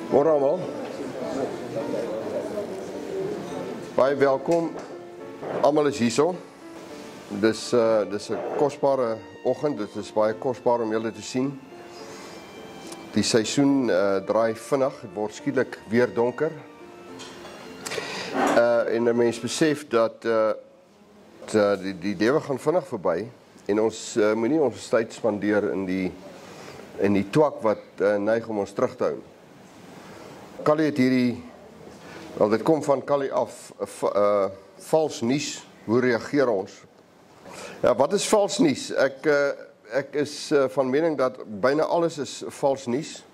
Môre almal. Baie welkom. Almal is hierso. Dis 'n kosbare oggend. Dit is baie kosbaar om julle te sien. Die seisoen draai vinnig. Dit word skielik weer donker. En 'n mens besef dat die lewe gaan vinnig verby en ons moenie ons tyd spandeer in die twak wat neig om ons terug te hou. Kali het hierdie, wel dit kom van Kali af, vals nuus. Hoe reageer ons? Ja, wat is vals nuus? Ek is van mening dat byna alles is vals nuus.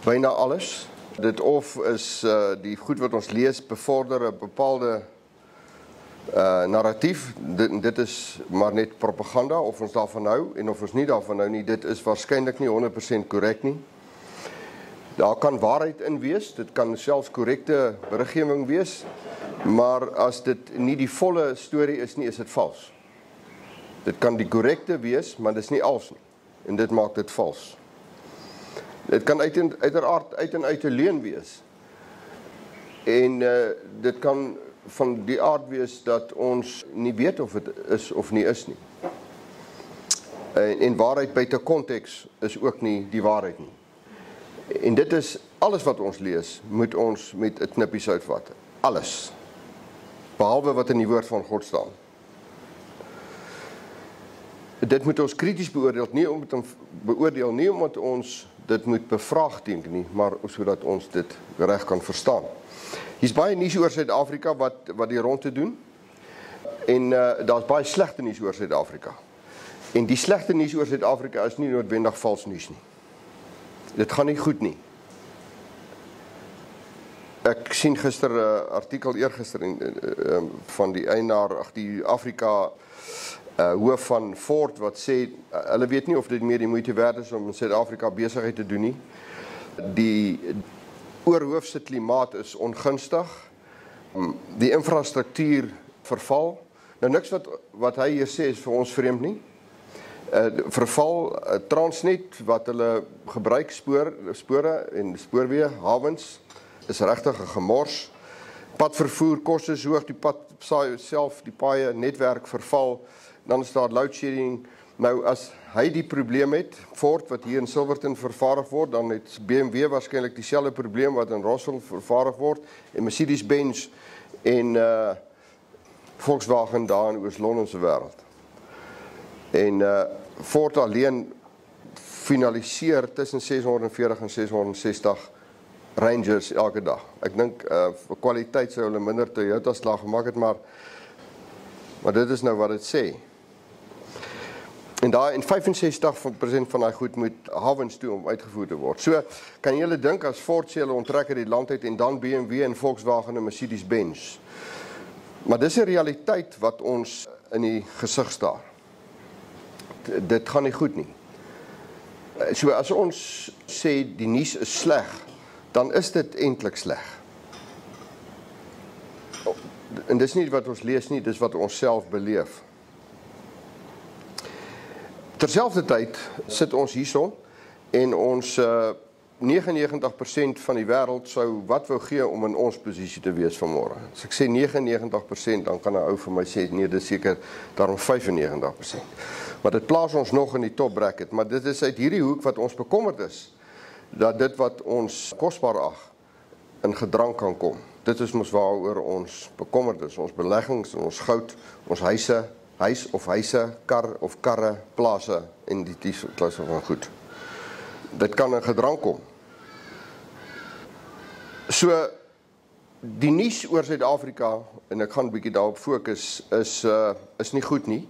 Byna alles. Dit of is die goed wat ons lees bevorder 'n bepaalde narratief. Dit is maar net propaganda, of ons daarvan hou en of ons nie daarvan hou nie. Dit is waarskynlik nie 100% korrek nie. Daar kan waarheid in wees, dit kan selfs korrekte beriggewing wees, maar as dit nie die volle storie is nie, is dit vals. Dit kan die korrekte wees, maar dit is nie als nie, en dit maak dit vals. Dit kan uiteraard uit en uit 'n leuen wees, en dit kan van die aard wees dat ons nie weet of dit is of nie is nie. En waarheid buite konteks is ook nie die waarheid nie. En dit is alles wat ons lees, moet ons met 'n knippie sout vat. Alles. Behalwe wat in die woord van God staan. Dit moet ons krities beoordeel, nie omdat ons dit moet bevraagteken nie, maar sodat ons dit reg kan verstaan. Hier's baie nuus oor Suid-Afrika wat die rondte doen. En daar's baie slegte nuus oor Suid-Afrika. En die slegte nuus oor Suid-Afrika is nie noodwendig vals nuus nie. Dit gaan nie goed nie. Ek sien gister 'n artikel eergister van die eienaar, die Afrika hoof van Ford wat sê hulle weet nie of dit meer die moeite werd is om in Suid-Afrika besigheid te doen nie. Die oorhoofse klimaat is ongunstig. Die infrastruktuur verval. Nou niks wat hy hier sê is vir ons vreemd nie. Verval, Transnet wat hulle gebruik spore en spoorweë, hawens is regtig 'n gemors. Padvervoer koste is hoog, die pad self, die paaie netwerk verval, dan is daar load shedding. Nou as hy die probleem het, Ford wat hier in Silverton vervaardig word, dan het BMW waarskynlik dieselfde probleem wat in Rossville vervaardig word, en Mercedes-Benz en Volkswagen daar in Oos-London se wêreld. En Ford alleen finaliseer tussen 640 en 660 Rangers elke dag. Ek dink vir kwaliteit sou hulle minder Toyota slag gemaak het, maar dit is nou wat dit sê. En daar in 65% van daai goed moet hawens toe om uitgevoer te word. So kan jy hulle dink as Ford sê hulle onttrek uit die land uit en dan BMW en Volkswagen en Mercedes-Benz. Maar dis 'n realiteit wat ons in die gesig staar. Dit gaan nie goed nie. So as ons sê die nuus is sleg, dan is dit eintlik sleg. En dis nie wat ons lees nie, dis wat ons self beleef. Terselfdertyd sit ons hierso en ons 99% van die wêreld sou wat wou gee om in ons posisie te wees vanmôre. As ek sê 99%, dan kan 'n ou vir my sê nee, dis seker daarom 95%. Maar dit plaas ons nog in die top bracket, maar dit is uit hierdie hoek wat ons bekommerd is, dat dit wat ons kosbaar ag in gedrang kan kom. Dit is mos waaroor ons bekommerd is, ons beleggings, ons goud, ons huise, kar of karre, plase en die klasse van goed. Dit kan in gedrang kom. So, die nuus oor Suid-Afrika, en ek gaan 'n bietjie daarop fokus, is nie goed nie.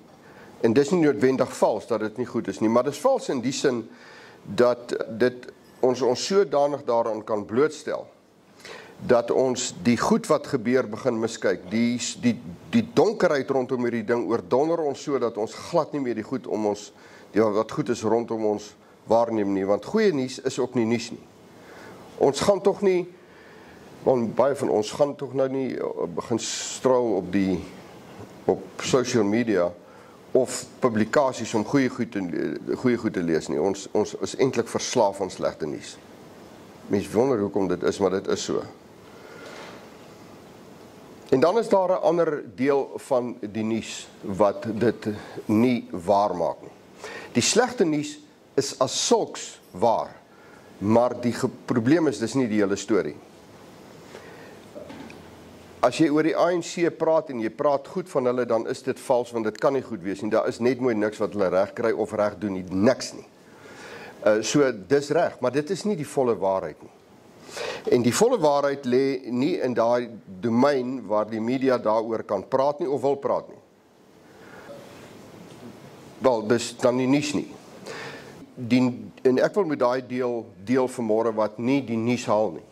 En dis nie noodwendig vals dat dit nie goed is nie, maar dis vals in die sin dat dit ons sodanig daaraan kan blootstel dat ons die goed wat gebeur begin miskyk. Die donkerheid rondom hierdie ding oordonder ons so dat ons glad nie meer die goed om ons, wat goed is rondom ons waarneem nie, want goeie nuus is ook nie nuus nie. Ons gaan tog nie, want baie van ons gaan tog nou nie begin straal op social media of publikasies om goeie goed te lees nie. Ons is eintlik verslaaf aan slegte nuus. Mense wonder hoekom dit is, maar dit is so. En dan is daar 'n ander deel van die nuus wat dit nie waar maak nie. Die slegte nuus is as sulks waar, maar die probleem is, dis nie die hele storie. As jy oor die ANC praat en jy praat goed van hulle, dan is dit vals, want dit kan nie goed wees nie. Daar is net mooi niks wat hulle reg kry of reg doen nie, niks nie. So dis reg, maar dit is nie die volle waarheid nie. En die volle waarheid lê nie in daai domein waar die media daaroor kan praat nie of wil praat nie. Wel, dis dan nie nuus nie. En ek wil met daai deel vanmôre wat nie die nuus haal nie.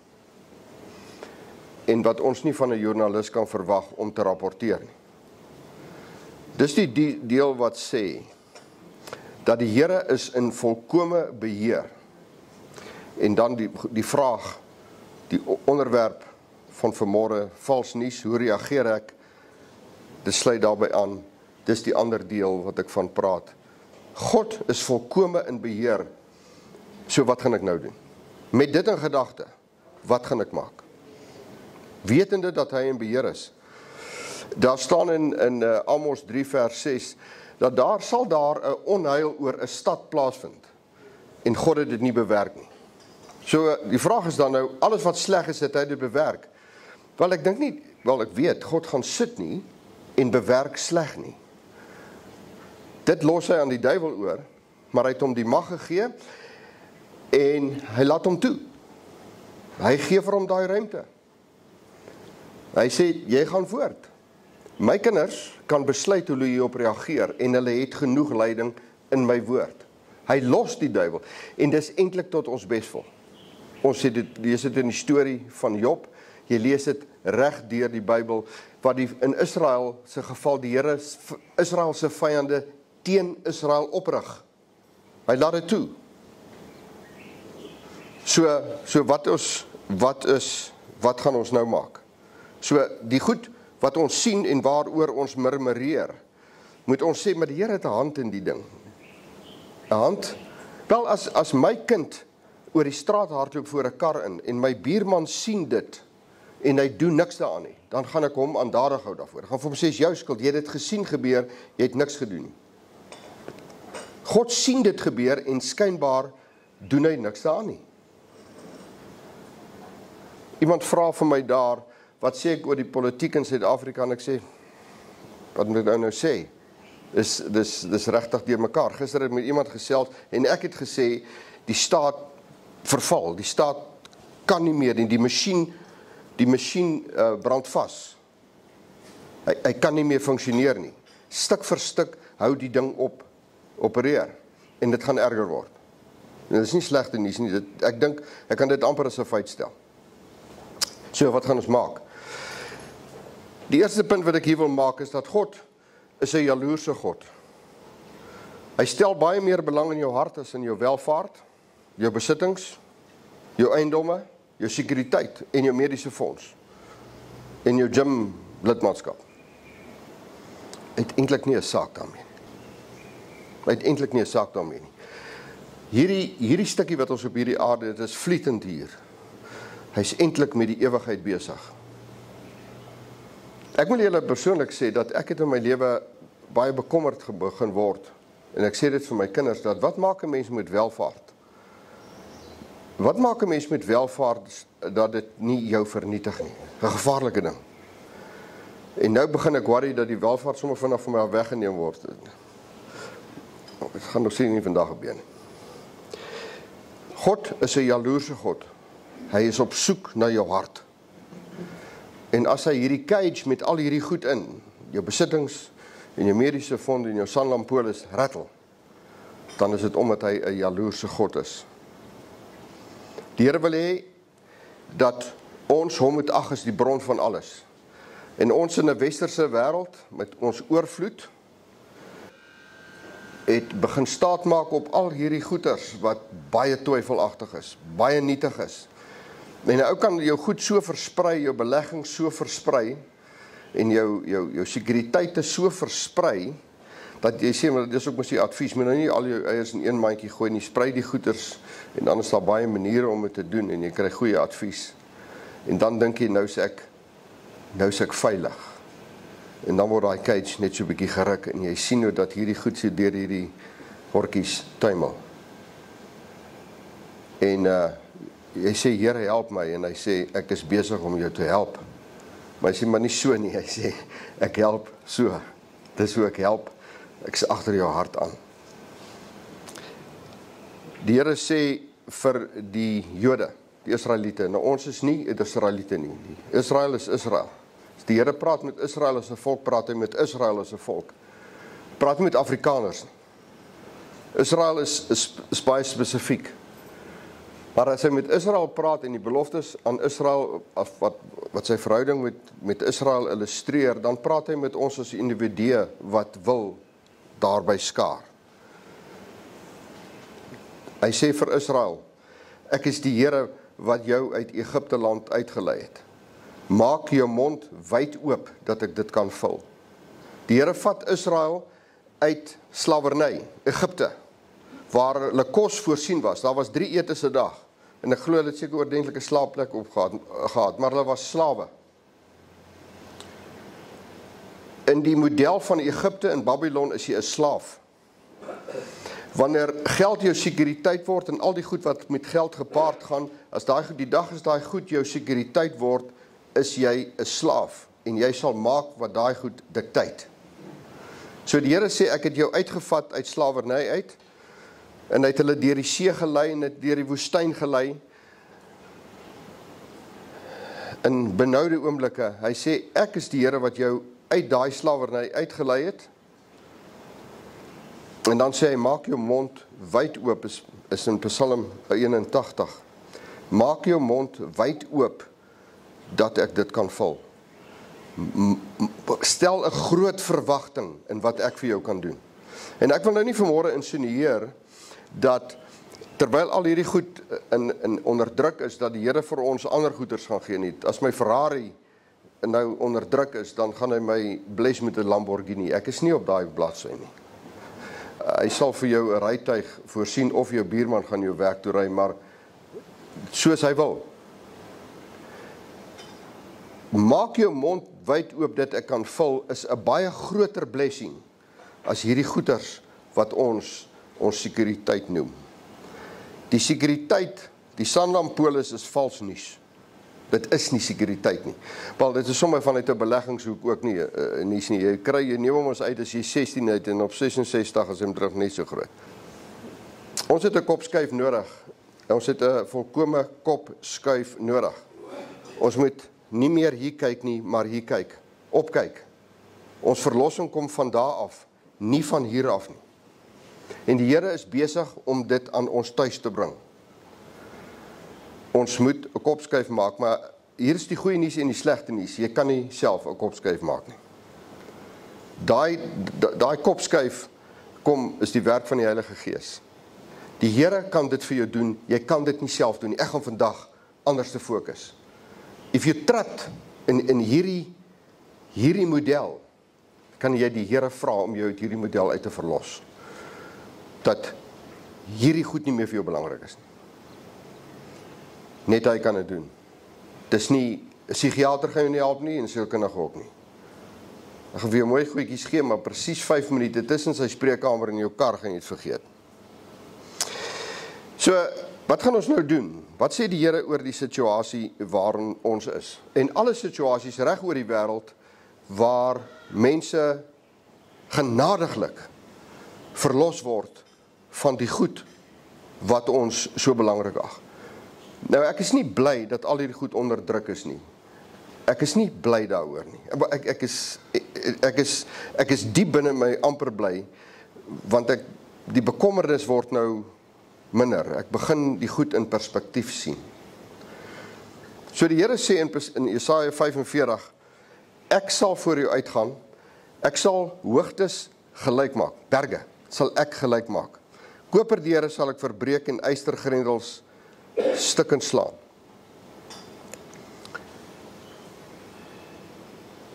En wat ons nie van 'n joernalis kan verwag om te rapporteer nie. Dis die deel wat sê dat die Here is in volkome beheer. En dan die vraag, die onderwerp van vanmôre, vals nuus, hoe reageer ek? Dit sluit daarbey aan. Dis die ander deel wat ek van praat. God is volkome in beheer. So wat gaan ek nou doen? Met dit in gedagte, wat gaan ek maak? Wetende dat hy in beheer is. Daar staan in Amos 3 vers 6, dat daar sal 'n onheil oor 'n stad plaasvind. En God het dit nie bewerk nie. So die vraag is dan nou, alles wat sleg is, het hy dit bewerk. Wel, ek dink nie, ek weet, God gaan sit nie en bewerk sleg nie. Dit los hy aan die duiwel oor, maar hy het hom die mag gegee en hy laat hom toe. Hy gee vir hom daai ruimte. Hy sê, jy gaan voort. My kinders kan besluit hoe hulle hierop reageer en hulle het genoeg leiding in my woord. Hy los die duiwel en dis eintlik tot ons beswil. Ons lees dit in die storie van Job, jy lees dit reg deur die Bybel, wat in Israel se geval die Here Israel se vyande teen Israel oprig. Hy laat dit toe. So wat gaan ons nou maak? So die goed wat ons sien en waaroor ons murmureer, moet ons sê, maar die Here het 'n hand in die ding. 'n Hand? Wel, as my kind oor die straat hardloop voor 'n kar in en my buurman sien dit en hy doen niks daaraan nie, dan gaan ek hom aandadig hou daarvoor. Ek gaan vir hom sê, jou skuld, jy het dit gesien gebeur, jy het niks gedoen nie. God sien dit gebeur en skynbaar doen hy niks daaraan nie. Iemand vra vir my daar, wat sê ek oor die politiek in Suid-Afrika, en ek sê, wat moet ek nou sê? Dis regtig deur mekaar. Gister het met iemand gesels en ek het gesê, die staat verval, die staat kan nie meer, en die masjien brand vas. Hy kan nie meer funksioneer nie. Stuk vir stuk hou die ding op opereer, en dit gaan erger word. En dit is nie slegte nuus nie, ek dink, ek kan dit amper as 'n feit stel. So, wat gaan ons maak? Die eerste punt wat ek hier wil maak is dat God is 'n jaloerse God. Hy stel baie meer belang in jou hart as in jou welvaart, jou besittings, jou eiendomme, jou sekuriteit en jou mediese fonds en jou gym lidmaatskap. Hy het eintlik nie 'n saak daarmee. Hierdie stukkie wat ons op hierdie aarde het, is vlietend hier. Hy's eintlik met die ewigheid besig. Ek wil julle persoonlik sê dat ek het in my lewe baie bekommerd begin word, en ek sê dit vir my kinders, dat wat maak 'n mens met welvaart? Wat maak 'n mens met welvaart dat dit nie jou vernietig nie? 'n Gevaarlike ding. En nou begin ek worry dat die welvaart sommer vanaf van my weggeneem word. Dit gaan nog sien nie vandag gebeur nie. God is 'n jaloerse God. Hy is op soek na jou hart. En as hy hierdie cage met al hierdie goed in, jou besittings en jou mediese fonds en jou Sanlampolis rattel, dan is dit omdat hy 'n jaloerse God is. Die Here wil hê dat ons hom moet ag as die bron van alles. En ons in 'n westerse wêreld met ons oorvloed het begin staat maak op al hierdie goeders wat baie twyfelagtig is, baie nietig is. En ou kan jou goed so versprei, jou beleggings so versprei en jou sekuriteite so versprei Dat jy sê, maar dis ook mos die advies, moet nou nie al jou eiers in een mandjie gooi nie, sprei die goeders, en dan is daar baie maniere om dit te doen, en jy kry goeie advies. En dan dink jy, nou is ek veilig. En dan word daai cage net so 'n bietjie geruk, en jy sien nou dat hierdie goed so deur hierdie horkies tuimel. En jy sê, Here help my, en hy sê, ek is besig om jou te help. Maar hy sê, maar nie so nie, hy sê, ek help so. Dis hoe ek help, ek is agter jou hart aan. Die Here sê vir die Jode, die Israeliete, nou ons is nie die Israeliete nie, Israel is Israel. As die Here praat met Israel as 'n volk, praat hy met Israel as 'n volk. Praat nie met Afrikaners nie. Israel is baie spesifiek. Maar as hy met Israel praat en die beloftes aan Israel, wat sy verhouding met Israel illustreer, dan praat hy met ons as individue wat wil daarby skaar. Hy sê vir Israel, ek is die Here wat jou uit Egipte land uitgelei het. Maak jou mond wyd oop dat ek dit kan vul. Die Here vat Israel uit slawerny, Egipte, waar hulle kos voorsien was. Daar was 3 etes 'n dag. En ek glo hulle het seker oordentlike slaapplek gehad, maar hulle was slawe. In die model van Egipte en Babylon is jy 'n slaaf. Wanneer geld jou sekuriteit word en al die goed wat met geld gepaard gaan, as die dag as daai goed jou sekuriteit word, is jy 'n slaaf en jy sal maak wat daai goed dikteer. So die Here sê, ek het jou uitgevat uit slawerny uit, en hy het hulle deur die see gelei en het deur die woestyn gelei, in benoude oomblikke. Hy sê, ek is die Here wat jou uit daai slawerny uitgelei het. En dan sê hy, maak jou mond wyd oop, is in Psalm 81. Maak jou mond wyd oop, dat ek dit kan vul. Stel 'n groot verwagting in wat ek vir jou kan doen. En ek wil nou nie vanmôre insinueer dat terwyl al hierdie goed in onderdruk is, dat die Here vir ons ander goeders gaan gee nie. As my Ferrari nou onderdruk is, dan gaan hy my bless met 'n Lamborghini. Ek is nie op daai bladsy nie. Hy sal vir jou 'n rytuig voorsien, of jou buurman gaan jou werk toe ry, maar soos hy wil. Maak jou mond wyd oop dat ek kan vul, is 'n baie groter blessing as hierdie goeders wat ons sekuriteit noem. Die sekuriteit, die Sanlam-polis is vals nuus. Dit is nie sekuriteit nie. Wel, dit is sommer vanuit 'n beleggingshoek ook nie nuus nie. Jy neem hom ons uit as jy 16 het en op 66 is hom terug net so groot. Ons het 'n kopskuif nodig. Ons het 'n volkomme kopskuif nodig. Ons moet nie meer hier kyk nie, maar hier kyk. Opkyk. Ons verlossing kom van daar af, nie van hier af nie. En die Here is besig om dit aan ons tuis te bring. Ons moet 'n kopskuif maak, maar hier is die goeie nuus en die slegte nuus. Jy kan nie self 'n kopskuif maak nie. Daai kopskuif is die werk van die Heilige Gees. Die Here kan dit vir jou doen, jy kan dit nie self doen nie. Ek gaan vandag anders te fokus. If you trap in hierdie model, kan jy die Here vra om jou uit hierdie model uit te verlos. Dat hierdie goed nie meer vir jou belangrik is nie. Net hy kan dit doen. Dis nie, 'n psigiater gaan jou nie help nie, en sielkundige ook nie. Ek gaan vir jou mooi goedjies gee, maar presies 5 minute tussen sy spreekkamer en jou kar gaan jy dit vergeet. So, wat gaan ons nou doen? Wat sê die Here oor die situasie waarin ons is? En alle situasies reg oor die wêreld waar mense genadiglik verlos word van die goed wat ons so belangrik ag. Nou, ek is nie bly dat al hierdie goed onderdruk is nie. Ek is nie bly daaroor nie. Ek is diep binne my amper bly, want die bekommernis word nou minder. Ek begin die goed in perspektief sien. So die Here sê in Jesaja 45, ek sal voor jou uitgaan, ek sal hoogtes gelyk maak, berge sal ek gelyk maak. Koperdeure sal ek verbreek en ystergrendels stukkend slaan.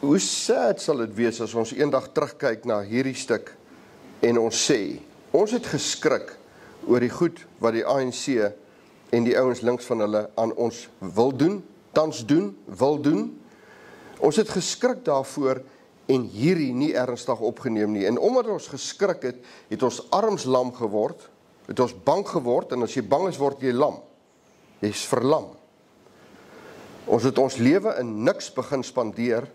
Hoe sad sal dit wees as ons eendag terugkyk na hierdie stuk en ons sê, ons het geskrik oor die goed wat die ANC en die ouens links van hulle aan ons wil doen, tans doen, wil doen. Ons het geskrik daarvoor en hierdie nie ernstig opgeneem nie. En omdat ons geskrik het, het ons arms lam geword, het ons bang geword, en as jy bang is, word jy lam. Jy is verlam. Ons het ons lewe in niks begin spandeer,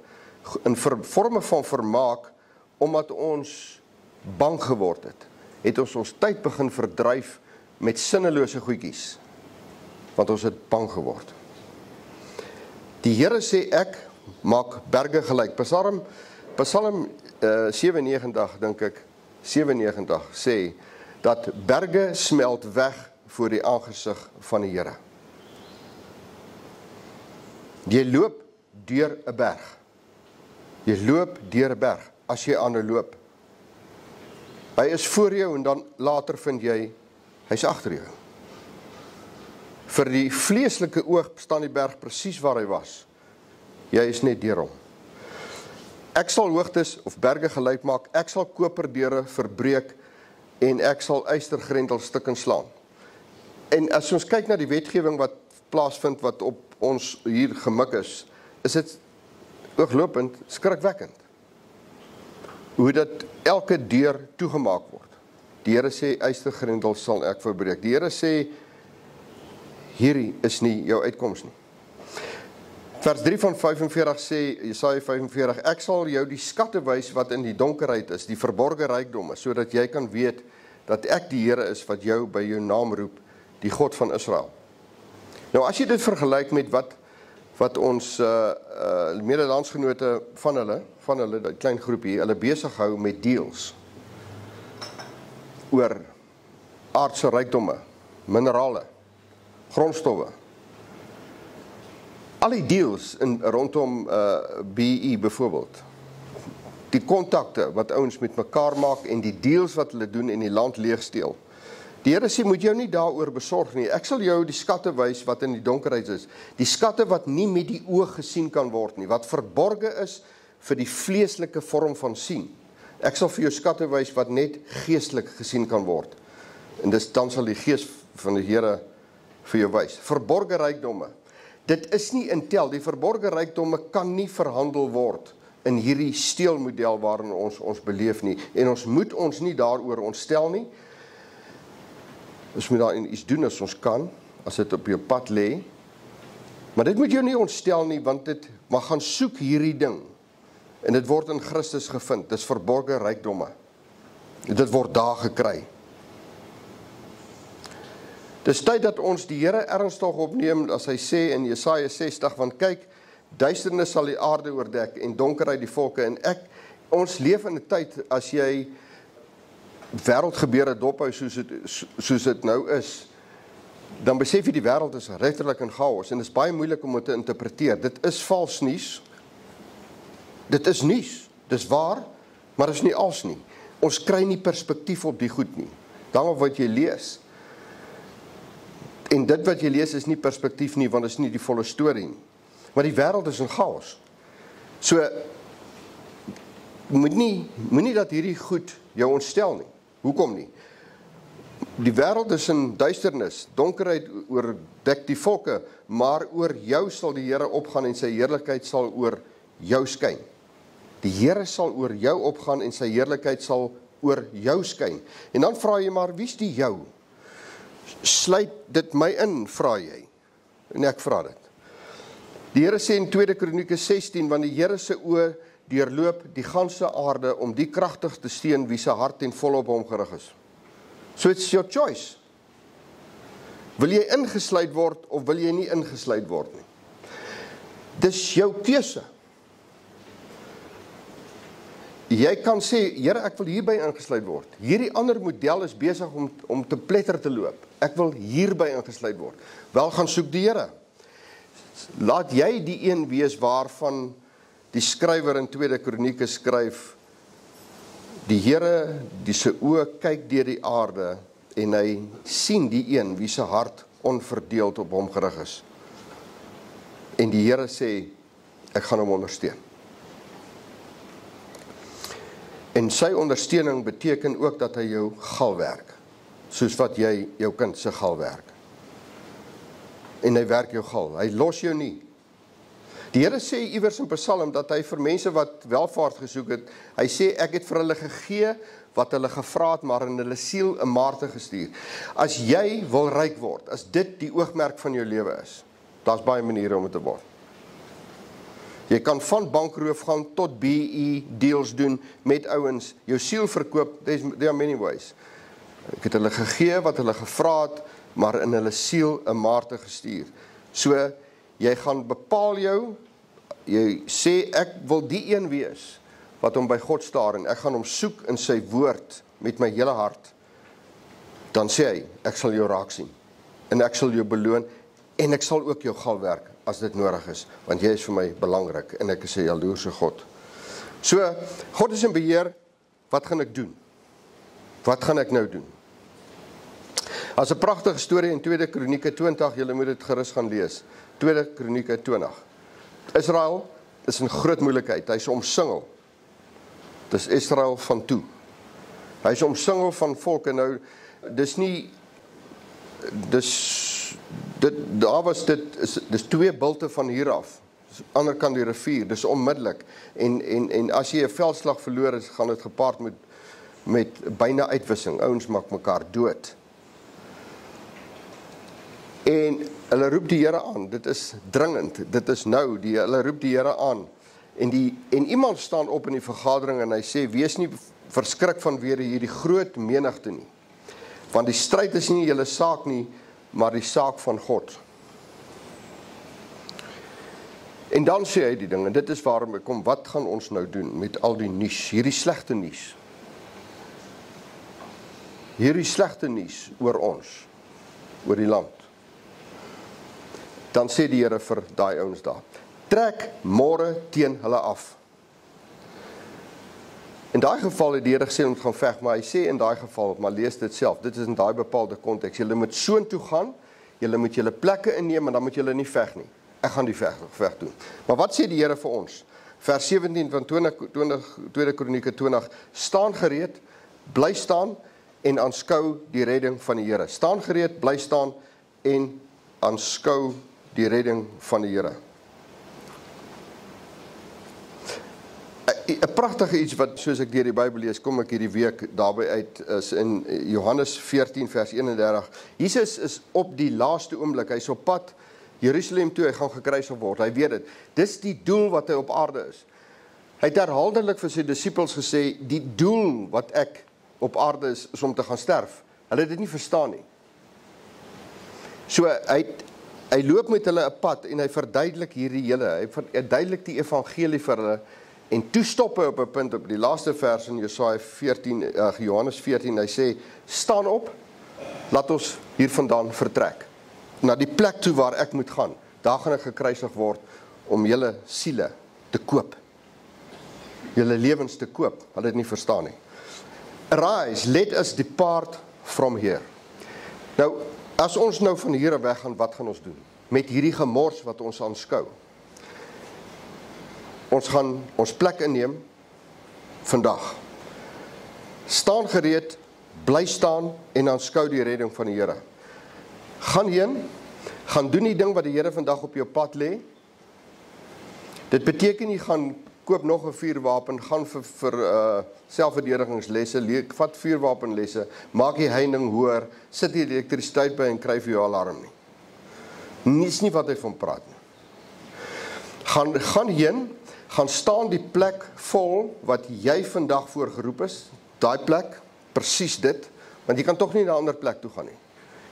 in vorme van vermaak, omdat ons bang geword het ons tyd begin verdryf met sinnelose goedjies, want ons het bang geword. Die Here sê, ek maak berge gelyk. Psalm 97, dink ek, 97 sê, dat berge smelt weg voor die aangesig van die Here. Jy loop deur 'n berg. Jy loop deur 'n berg, as jy aanhou loop. Hy is voor jou en dan later vind jy, hy's agter jou. Vir die vleeslike oog staan die berg presies waar hy was. Jy is net deur hom. Ek sal hoogtes of berge gelyk maak, ek sal koperdeure verbreek en ek sal ystergrendels stukken slaan. En as ons kyk na die wetgewing wat plaasvind, wat op ons hier gemik is dit ooglopend skrikwekkend. Hoe dat elke deur toegemaak word. Die Here sê, ystergrendels sal ek verbreek. Die Here sê, hierdie is nie jou uitkoms nie. Vers 3 van 45 sê, Jesaja 45, ek sal jou die skatte wys wat in die donkerheid is, die verborge rykdomme, sodat jy kan weet dat ek die Here is wat jou by jou naam roep, die God van Israel. Nou as jy dit vergelyk met wat ons medelandsgenote van hulle, die klein groepie, hulle besig hou met deals oor aardse rykdomme, minerale, grondstowwe. Al die deals rondom BE byvoorbeeld, die kontakte wat ouens met mekaar maak en die deals wat hulle doen en die land leegsteel. Die Here sê, moet jou nie daaroor besorg nie. Ek sal jou die skatte wys wat in die donkerheid is. Die skatte wat nie met die oog gesien kan word nie, wat verborge is vir die vleeslike vorm van sien. Ek sal vir jou skatte wys wat net geestelik gesien kan word. En dan sal die gees van die Here vir jou wys. Verborge rykdomme. Dit is nie in tel, die verborge rykdomme kan nie verhandel word in hierdie steelmodel waarin ons beleef nie. En ons moet ons nie daaroor ontstel nie. Ons moet daarin iets doen as ons kan, as dit op jou pad lê. Maar dit moet jou nie ontstel nie, want dit mag gaan soek hierdie ding. En dit word in Christus gevind, dis verborge rykdomme. Dit word daar gekry. Dis tyd dat ons die Here ernstig opneem, as hy sê in Jesaja 60, want kyk, duisternis sal die aarde oordek en donkerheid die volke, en ons leef in 'n tyd, as jy wêreldgebeure dophou soos dit nou is, dan besef jy die wêreld is regterlik in chaos, en dit is baie moeilik om dit te interpreteer. Dit is vals nuus, dit is nuus, dis waar, maar is nie als nie. Ons kry nie perspektief op die goed nie, daarom wat jy lees. En dit wat jy lees is nie perspektief nie, want dit is nie die volle storie nie. Maar die wêreld is in chaos. So, moenie dat hierdie goed jou ontstel nie. Hoekom nie? Die wêreld is in duisternis, donkerheid oordek die volke, maar oor jou sal die Here opgaan en sy heerlikheid sal oor jou skyn. Die Here sal oor jou opgaan en sy heerlikheid sal oor jou skyn. En dan vra jy maar, wie's die jou? Sluit dit my in, vra jy. En ek vra dit. Die Here sê in 2 Kronieke 16, want die Here se oë deurloop die ganse aarde om die kragtig te steun wie se hart ten volle op hom gerig is. So it's your choice. Wil jy ingesluit word of wil jy nie ingesluit word nie? Dis jou keuse. Jy kan sê, Here, ek wil hierby ingesluit word. Hierdie ander model is besig om te pletter te loop. Ek wil hierby ingesluit word. Wel, gaan soek die Here. Laat jy die een wees waarvan die skrywer in 2 Kronieke skryf, die Here, die se oë kyk deur die aarde en hy sien die een wie se hart onverdeeld op hom gerig is. En die Here sê, ek gaan hom ondersteun. En sy ondersteuning beteken ook dat hy jou gal werk, soos wat jy jou kind se gal werk. En hy werk jou gal, hy los jou nie. Die Here sê iewers in Psalm dat hy vir mense wat welvaart gesoek het, hy sê ek het vir hulle gegee wat hulle gevra het, maar in hulle siel 'n maarte gestuur. As jy wil ryk word, as dit die oogmerk van jou lewe is, daar's baie maniere om dit te word. Jy kan van bankroof gaan tot BE deals doen met ouens, jou siel verkoop, there are many ways. Ek het hulle gegee wat hulle gevra het, maar in hulle siel 'n maarte gestuur. So, jy gaan bepaal jou, jy sê ek wil die een wees, wat hom by God staar en ek gaan hom soek in sy woord met my hele hart, dan sê hy, ek sal jou raak sien, en ek sal jou beloon, en ek sal ook jou gal werk, as dit nodig is, want jy is vir my belangrik, en ek is 'n jaloerse God. So, God is in beheer, wat gaan ek doen? Wat gaan ek nou doen? As 'n pragtige storie in 2 Kronieke 20, julle moet dit gerus gaan lees, 2 Kronieke 20. Israel is in groot moeilikheid, hy is omsingel. Dis Israel van toe. Hy is omsingel van volke. Nou, dis nie, dis 2 bulte van hier af, ander kant die rivier, dis onmiddellik, en as jy 'n veldslag verloor is, gaan dit gepaard met byna uitwissing, ouens maak mekaar dood. En hulle roep die Here aan, dit is dringend, dit is nou, hulle roep die Here aan, en iemand staan op in die vergadering en hy sê, wees nie verskrik vanweë hierdie groot menigte nie, want die stryd is nie julle saak nie, maar die saak van God. En dan sê hy die ding, en dit is waarom ek kom, wat gaan ons nou doen met al die nuus, hierdie slegte nuus? Hierdie slegte nuus oor ons, oor die land. Dan sê die Here vir daai ouens daar, trek môre teen hulle af. In daai geval het die Here gesê om te gaan veg, maar hy sê in daai geval, maar lees dit self, dit is in daai bepaalde konteks, julle moet soontoe gaan, julle moet julle plekke inneem, en dan moet julle nie veg nie. Ek gaan die veg doen. Maar wat sê die Here vir ons? Vers 17 van 2 Kronieke 20, staan gereed, bly staan, en aanskou die redding van die Here. Staan gereed, bly staan, en aanskou die redding van die Here. 'n pragtige iets wat, soos ek deur die Bybel lees, kom ek hierdie week daarby uit, is in Johannes 14 vers 31. Jesus is op die laaste oomblik, hy is op pad Jerusalem toe, hy gaan gekruisig word, hy weet dit. Dis die doel wat hy op aarde is. Hy het herhaaldelik vir sy disippels gesê, die doel wat ek op aarde is om te gaan sterf. Hulle het dit nie verstaan nie. So, hy loop met hulle 'n pad, en hy verduidelik hierdie hele, hy verduidelik die evangelie vir hulle, en toe stop hy op 'n punt, op die laaste vers in Johannes 14, hy sê, staan op, laat ons hiervandaan vertrek, na die plek toe waar ek moet gaan, daar gaan ek gekruisig word, om julle siele te koop, julle lewens te koop, hulle het nie verstaan nie. Arise, let us depart from here. Nou, as ons nou van hier weg gaan, wat gaan ons doen? Met hierdie gemors wat ons aanskou. Ons gaan ons plek inneem vandag. Staan gereed, bly staan en aanskou die redding van die Here. Gaan heen, gaan doen die ding wat die Here vandag op jou pad lê. Dit beteken nie gaan koop nog 'n vuurwapen, gaan vir selfverdedigingslesse, vat vuurwapenlesse, maak die heining hoër, sit die elektrisiteit by en kry vir jou alarm nie. Dis nie wat hy van praat nie. Gaan heen, gaan staan die plek vol wat jy vandag voor geroep is, daai plek, presies dit, want jy kan tog nie na 'n ander plek toe gaan nie.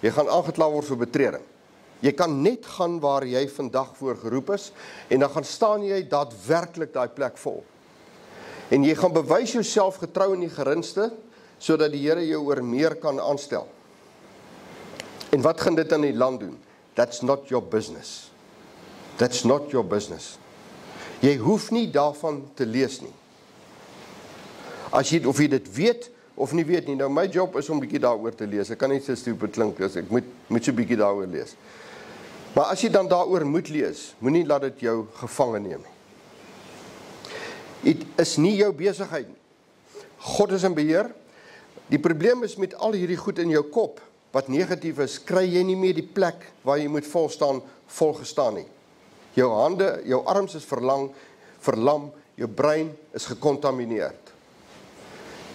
Jy gaan aangekla word vir betreding. Jy kan net gaan waar jy vandag voor geroep is, en dan gaan staan jy daadwerklik daai plek vol. En jy gaan bewys jouself getrou in die gerinste, sodat die Here jou oor meer kan aanstel. En wat gaan dit aan die land doen? That's not your business. That's not your business. Jy hoef nie daarvan te lees nie. Of jy dit weet, of nie weet nie. Nou, my job is om bietjie daaroor te lees. Ek kan nie so stupid klink, as ek moet so bietjie daaroor lees. Maar as jy dan daaroor moet lees, moenie laat dit jou gevange neem nie. Dit is nie jou besigheid nie. God is in beheer. Die probleem is met al hierdie goed in jou kop, wat negatief is, kry jy nie meer die plek waar jy moet volgestaan nie. Jou hande, jou arms is verlam, jou brein is gekontamineerd.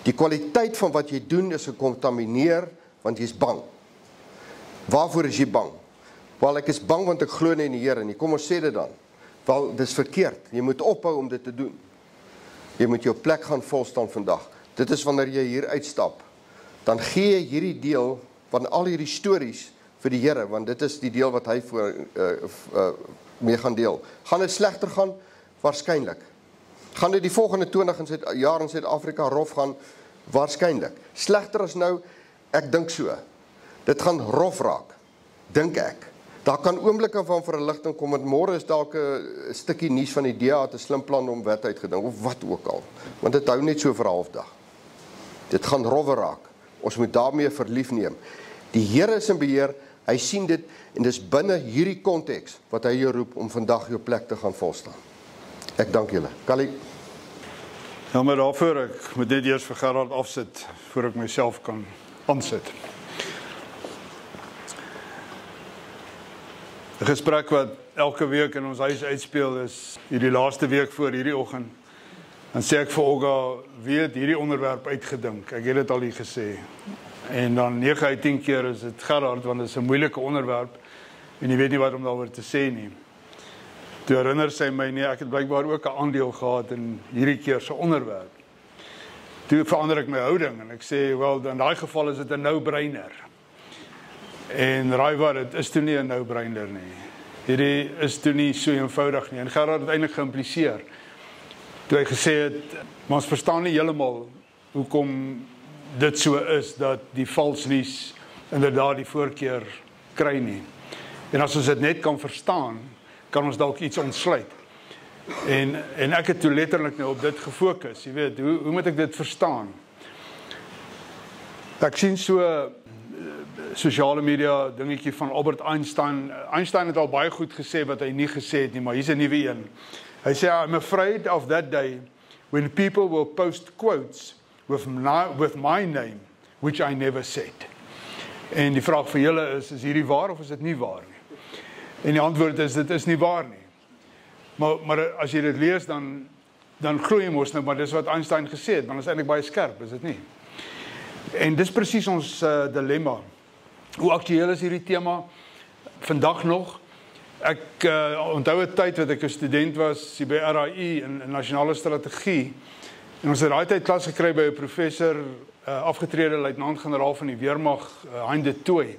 Die kwaliteit van wat jy doen is gekontamineer, want jy is bang. Waarvoor is jy bang? Wel, ek is bang want ek glo nie in die Here nie. Kom ons sê dit dan. Wel, dis verkeerd. Jy moet ophou om dit te doen. Jy moet jou plek gaan volstaan vandag. Dit is wanneer jy hier uitstap. Dan gee jy hierdie deel van al hierdie stories vir die Here, want dit is die deel wat hy mee gaan deel. Gaan dit slegter gaan? Waarskynlik. Gaan dit die volgende 20 jaar in Suid-Afrika rof gaan? Waarskynlik. Slegter as nou? Ek dink so. Dit gaan rof raak, dink ek. Daar kan oomblikke van verligting kom, want môre is dalk 'n stukkie nuus van die DA het 'n slim plan om wet uitgedink, of wat ook al. Want dit hou net so vir 'n halfdag. Dit gaan rowwer raak. Ons moet daarmee verlief neem. Die Here is in beheer, hy sien dit, en dis binne hierdie konteks wat hy jou roep om vandag jou plek te gaan volstaan. Ek dank julle. Kali. Ja, maar daarvoor, ek moet net eers vir Gerard afsit, voor ek myself kan aansit. 'n gesprek wat elke week in ons huis uitspeel is hierdie laaste week voor hierdie oggend. Dan sê ek vir Olga, wie het hierdie onderwerp uitgedink? Ek het dit al hier gesê. En dan 9 uit 10 keer is dit Gerard, want dit is 'n moeilike onderwerp en jy weet nie wat om daaroor te sê nie. Toe herinner sy my, nee, ek het blykbaar ook 'n aandeel gehad in hierdie keer se onderwerp. Toe verander ek my houding en ek sê, wel, in daai geval is dit 'n no-brainer. En raai dit is toe nie 'n no-brainer nie. Hierdie is toe nie so eenvoudig nie. En Gerard het eintlik geïmpliseer. Toe hy gesê het, maar ons verstaan nie heeltemal hoekom dit so is, dat die vals nuus inderdaad die voorkeur kry nie. En as ons dit net kan verstaan, kan ons dalk iets ontsluit. En ek het toe letterlik nou op dit gefokus. Jy weet, hoe moet ek dit verstaan? Ek sien so sosiale media dingetjie van Albert Einstein. Einstein het al baie goed gesê wat hy nie gesê het nie, maar hier's 'n nuwe een. Hy sê, I'm afraid of that day when people will post quotes with my name, which I never said. En die vraag vir julle is hierdie waar of is dit nie waar nie? En die antwoord is, dit is nie waar nie. Maar as jy dit lees, dan glo jy mos nou, maar dis wat Einstein gesê het, want dit is eintlik baie skerp, is dit nie? En dis presies ons dilemma. Hoe aktueel is hierdie tema? Vandag nog. Ek onthou 'n tyd wat ek 'n student was by RAI in nasionale strategie. En ons het daai tyd klas gekry by 'n professor, afgetrede luitenant-generaal van die weermag, Hein de Tooy.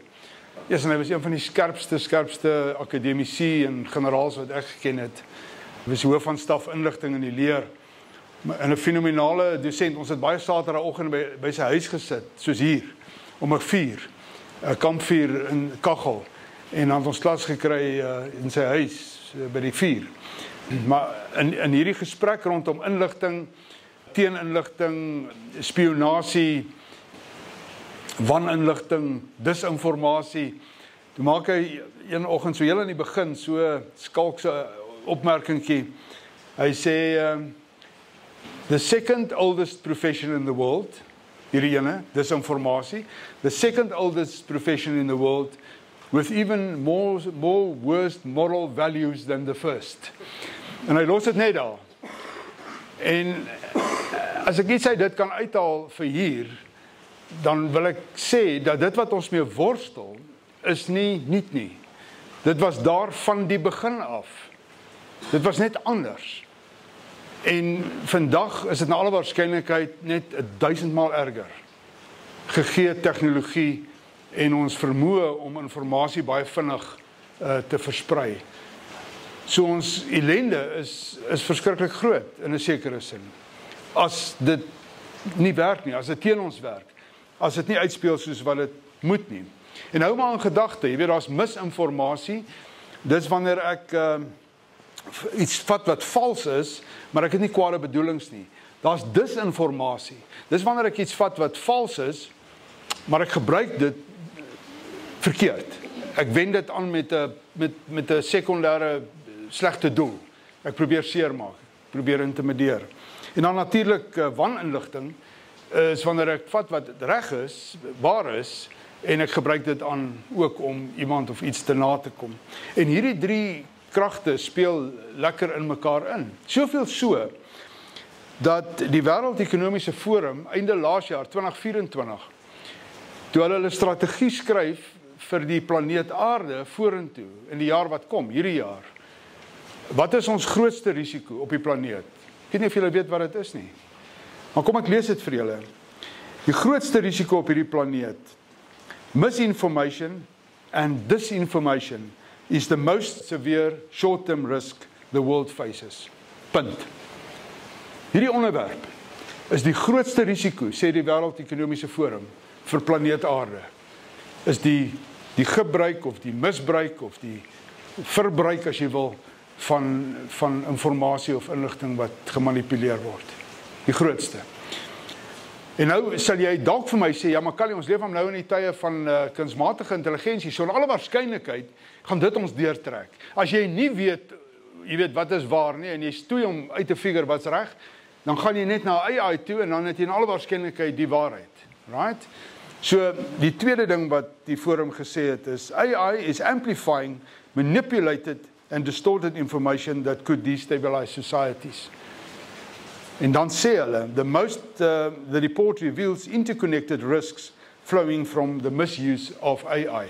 En hy was een van die skerpste akademici en generaals wat ek geken het. Hy was hoof van staf inligting in die leer. En 'n fenominale dosent. Ons het baie Saterdagoggend by sy huis gesit, soos hier, om 'n kampvuur in Kaggel. En dan het ons klas gekry in sy huis, by die vuur. Maar in hierdie gesprek rondom inligting, teeninligting, spionasie, waninligting, disinformasie, toe maak hy een oggend so heel aan die begin, so skalkse opmerkingkie. Hy sê, the second oldest profession in the world, hierdie ene, disinformasie, the second oldest profession in the world, with even more worst moral values than the first. En hy los dit net daar. En as ek iets uit dit kan uithaal vir hier, dan wil ek sê dat dit wat ons mee worstel, is nie nuut nie. Dit was daar van die begin af. Dit was net anders. En vandag is dit na alle waarskynlikheid net 1000 maal erger. Gegee tegnologie en ons vermoë om informasie baie vinnig te versprei. So ons ellende is verskriklik groot in 'n sekere sin. As dit nie werk nie, as dit teen ons werk, as dit nie uitspeel soos wat dit moet nie. En hou maar in gedagte, jy weet, daar's misinformasie. Dis wanneer ek iets vat wat vals is, maar ek het nie kwade bedoelings nie. Daar's disinformasie. Dis wanneer ek iets vat wat vals is, maar ek gebruik dit verkeerd. Ek wend dit aan met 'n sekondêre slegte doel. Ek probeer seermaak, ek probeer intimideer. En dan natuurlik waninligting. is wanneer ek vat wat reg is, waar is, en ek gebruik dit aan ook om iemand of iets te na te kom. En hierdie 3 kragte speel lekker in mekaar in. Soveel so, dat die Wêreldekonomiese Forum, einde laas jaar, 2024, toe hulle strategie skryf vir die planeet Aarde vorentoe, in die jaar wat kom, hierdie jaar, wat is ons grootste risiko op die planeet? Ek weet nie of julle weet wat dit is nie. Maar kom ek lees dit vir julle. Die grootste risiko op hierdie planeet, misinformation and disinformation is the most severe short-term risk the world faces. Punt. Hierdie onderwerp is die grootste risiko, sê die Wêreldekonomiese Forum, vir planeet Aarde. Is die gebruik of die misbruik of die verbruik, as jy wil, van informasie of inligting wat gemanipuleer word. Die grootste. En nou sal jy dalk vir my sê, ja, maar Callie, ons leef nou in die tye van kunsmatige intelligensie, so in alle waarskynlikheid gaan dit ons deurtrek. As jy nie weet, jy weet wat is waar nie, en jy stoei om uit te figure wat's reg, dan gaan jy net na AI toe, en dan het jy in alle waarskynlikheid die waarheid. Right? So, die tweede ding wat die forum gesê het is, AI is amplifying manipulated and distorted information that could destabilize societies. En dan sê hulle, the report reveals interconnected risks flowing from the misuse of AI.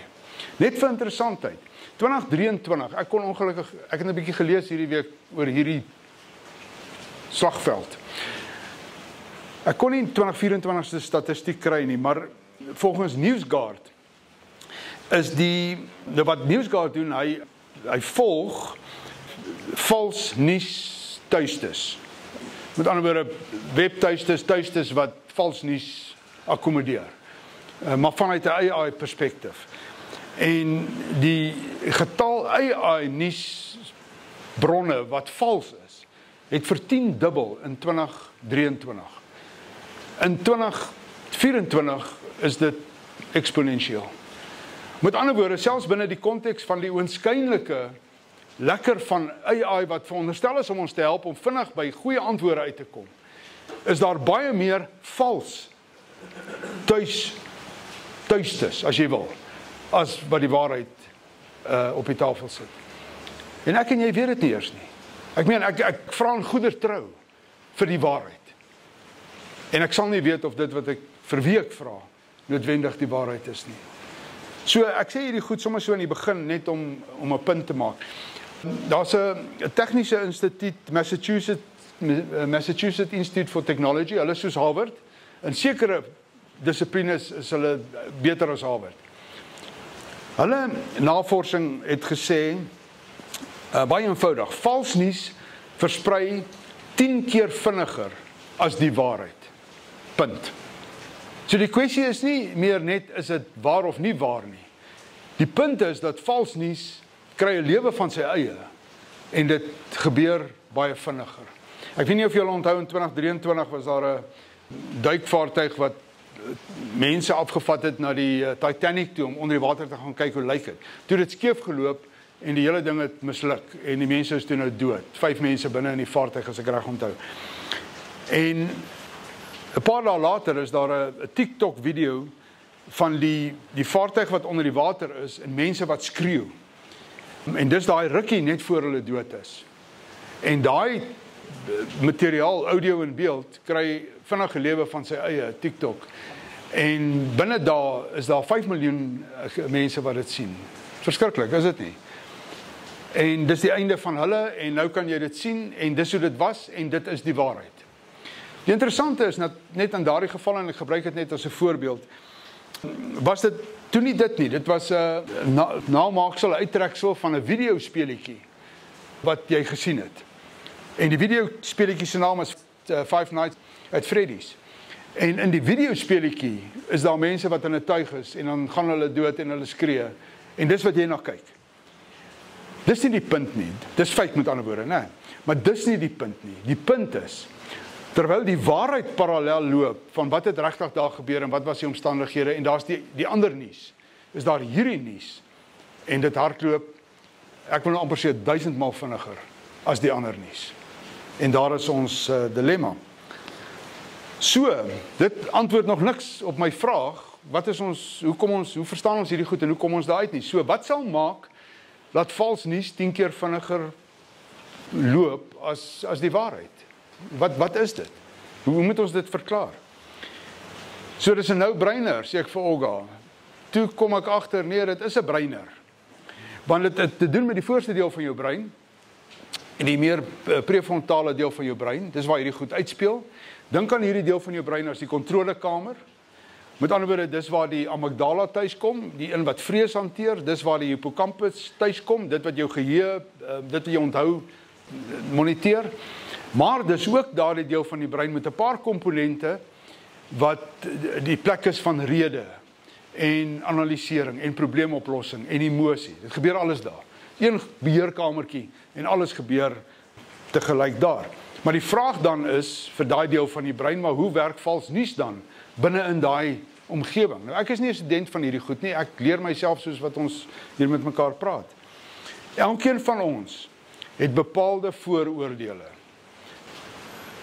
Net vir interessantheid, 2023, ek het 'n bietjie gelees hierdie week oor hierdie slagveld. Ek kon nie 2024 se statistiek kry nie, maar volgens NewsGuard is wat NewsGuard doen, hy volg vals nuus tuistes. Met ander woorde, webtuistes wat vals nuus akkommodeer. Maar vanuit 'n AI perspektief. En die getal AI nuusbronne wat vals is, het vertiendubbel in 2023. In 2024 is dit eksponensieel. Met ander woorde, selfs binne die konteks van die oënskynlike lekker van AI wat veronderstel is om ons te help om vinnig by goeie antwoorde uit te kom, is daar baie meer vals tuistes, as jy wil, as wat die waarheid op die tafel sit. En ek en jy weet dit nie eers nie. Ek meen, ek vra in goeder trou vir die waarheid. En ek sal nie weet of dit wat ek vir wie ek vra, noodwendig die waarheid is nie. So, ek sê hierdie goed sommer so in die begin, net om 'n punt te maak. Daar's 'n tegniese instituut, Massachusetts Institute for Technology, hulle soos Harvard. In sekere dissiplines is hulle beter as Harvard. Hulle navorsing het gesê, baie eenvoudig, vals nuus versprei 10 keer vinniger as die waarheid. Punt. So die kwessie is nie meer net, is dit waar of nie waar nie. Die punt is dat vals nuus kry 'n lewe van sy eie, en dit gebeur baie vinniger. Ek weet nie of julle onthou, in 2023 was daar 'n duikvaartuig wat mense afgevat het na die Titanic toe, om onder die water te gaan kyk hoe lyk dit. Toe het dit skeef geloop, en die hele ding het misluk, en die mense is toe nou dood. 5 mense binne in die vaartuig, as ek reg onthou. En 'n paar dae later is daar 'n TikTok video van die vaartuig wat onder die water is, en mense wat skreeu. En dis daai rukkie net voor hulle dood is. En daai materiaal, audio en beeld, kry vinnige lewe van sy eie, TikTok. En binne daar is daar 5 miljoen mense wat dit sien. Verskriklik, is dit nie? En dis die einde van hulle, en nou kan jy dit sien, en dis hoe dit was, en dit is die waarheid. Die interessante is, net in daardie geval, en ek gebruik dit net as 'n voorbeeld, was dit toe nie dit nie. Dit was 'n namaaksel, uittreksel van 'n videospeletjie wat jy gesien het. En die videospeletjie se naam is Five Nights at Freddy's. En in die videospeletjie is daar mense wat in 'n tuig is, en dan gaan hulle dood en hulle skree. En dis wat jy na kyk. Dis nie die punt nie. Dis feit met ander woorde, né? Maar dis nie die punt nie. Die punt is, terwyl die waarheid parallel loop van wat het regtig daar gebeur en wat was die omstandighede, en daar's die ander nuus, is daar hierdie nuus, en dit hardloop, ek wil nou amper sê 1000 maal vinniger as die ander nuus. En daar is ons dilemma. So, dit antwoord nog niks op my vraag, hoe verstaan ons hierdie goed en hoe kom ons daar uit nie? So, wat sal maak dat vals nuus 10 keer vinniger loop as die waarheid? Wat is dit? Hoe moet ons dit verklaar? So, dis 'n no-brainer, sê ek vir Olga. Toe kom ek agter, nee, dit is 'n breiner. Want dit het te doen met die voorste deel van jou brein, en die meer prefrontale deel van jou brein, dis waar hierdie goed uitspeel. Dink aan hierdie deel van jou brein as die kontrolekamer. Met ander woorde, dis waar die amygdala tuiskom, die een wat vrees hanteer, dis waar die hippocampus tuiskom, dit wat jou geheue, dit wat jy onthou, moniteer. Maar dis ook daardie deel van die brein met 'n paar komponente wat die plek is van rede en analysering en probleemoplossing en emosie. Dit gebeur alles daar. Een beheerkamertjie en alles gebeur tegelyk daar. Maar die vraag dan is vir daai deel van die brein, maar hoe werk vals nuus dan binne in daai omgewing? Nou ek is nie 'n student van hierdie goed nie. Ek leer myself soos wat ons hier met mekaar praat. Elkeen van ons het bepaalde vooroordele.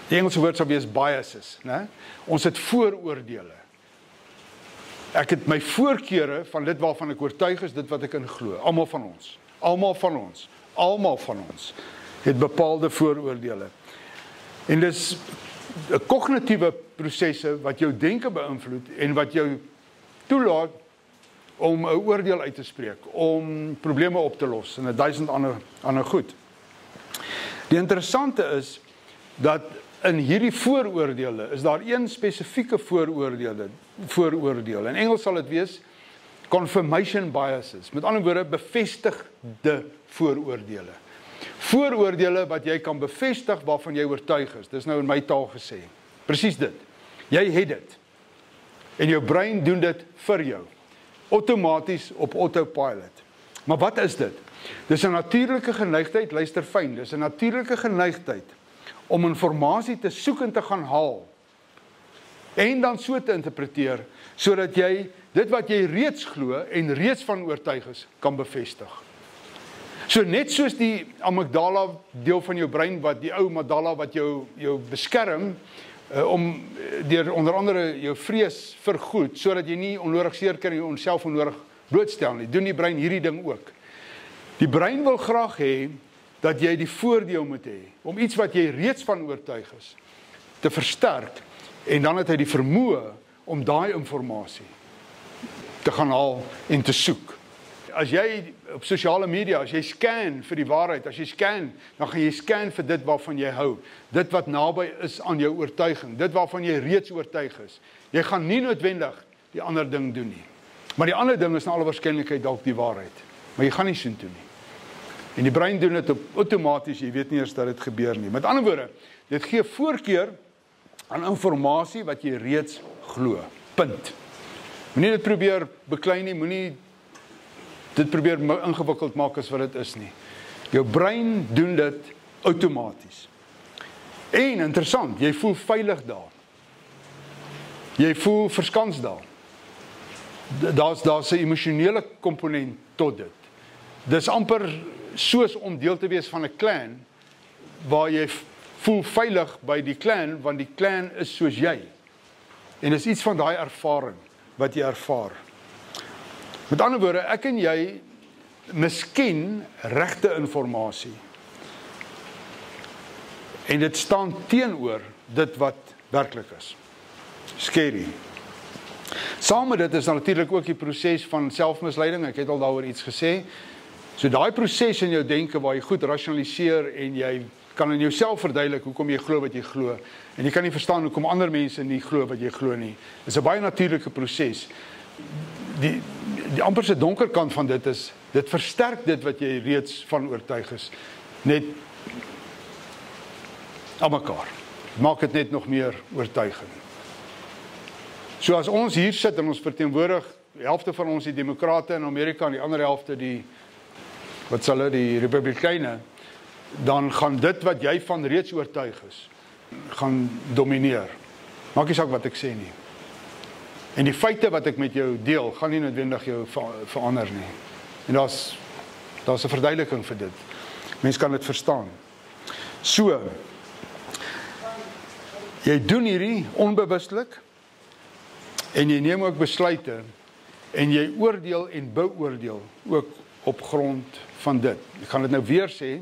Die Engelse woord sou wees biases, né? Ons het vooroordele. Ek het my voorkeure van dit waarvan ek oortuig is, dit wat ek in glo. Almal van ons het bepaalde vooroordele. En dis 'n kognitiewe prosesse wat jou denke beïnvloed en wat jou toelaat om 'n oordeel uit te spreek, om probleme op te los en 1000 ander goed. Die interessante is dat in hierdie vooroordele is daar een spesifieke vooroordeel. In Engels sal dit wees confirmation biases. Met ander woorde, bevestigde vooroordele. Vooroordele wat jy kan bevestig waarvan jy oortuig is. Dis nou in my taal gesê. Presies dit. Jy het dit. En jou brein doen dit vir jou. Outomaties op autopilot. Maar wat is dit? Dis 'n natuurlike geneigtheid, luister fyn, dis 'n natuurlike geneigtheid om inligting te soek en te gaan haal. En dan so te interpreteer, sodat jy dit wat jy reeds glo en reeds van oortuig is, kan bevestig. So net soos die amygdala deel van jou brein, wat die ou amygdala wat jou beskerm, om deur onder andere jou vrees vergoed, sodat jy nie onnodig seer kan en onsself onnodig blootstel nie, doen die brein hierdie ding ook. Die brein wil graag hê dat jy die voordeel moet hê, om iets wat jy reeds van oortuig is, te versterk, en dan het hy die vermoë om daai inligting te gaan haal en te soek. As jy op sosiale media, as jy scan vir die waarheid, as jy scan, dan gaan jy scan vir dit waarvan jy hou, dit wat naby is aan jou oortuiging, dit waarvan jy reeds oortuig is. Jy gaan nie noodwendig die ander ding doen nie. Maar die ander ding is na alle waarskynlikheid dalk die waarheid. Maar jy gaan nie so doen nie. En die brein doen dit outomaties, jy weet nie eers dat dit gebeur nie. Met ander woorde, dit gee voorkeur aan inligting wat jy reeds glo. Punt. Moenie dit probeer beklei nie, moenie dit probeer ingewikkeld maak as wat dit is nie. Jou brein doen dit outomaties. En interessant, jy voel veilig daar. Jy voel verskans daar. Daar's 'n emosionele komponent tot dit. Dis amper soos om deel te wees van 'n clan, waar jy voel veilig by die clan, want die clan is soos jy. En dis iets van daai ervaring wat jy ervaar. Met ander woorde, ek en jy miskien regte inligting. En dit staan teenoor dit wat werklik is. Scary. Saam met dit is natuurlik ook die proses van selfmisleiding. Ek het al daaroor iets gesê. So daai proses in jou denke waar jy goed rasionaliseer en jy kan in jouself verduidelik hoekom jy glo wat jy glo. En jy kan nie verstaan hoekom ander mense nie glo wat jy glo nie. Dit is 'n baie natuurlike proses. Die amper se donker kant van dit is, dit versterk dit wat jy reeds van oortuig is. Net aan mekaar. Maak dit net nog meer oortuigend. So as ons hier sit en ons verteenwoordig, die helfte van ons die demokrate in Amerika en die ander helfte die republikeine, dan gaan dit wat jy van reeds oortuig is, gaan domineer. Maak nie saak wat ek sê nie. En die feite wat ek met jou deel, gaan nie noodwendig jou verander nie. En daar's 'n verduideliking vir dit. Mens kan dit verstaan. So, Jy doen hierdie onbewustelik en jy neem ook besluite en jy oordeel en beoordeel ook op grond van dit. Ek gaan dit nou weer sê,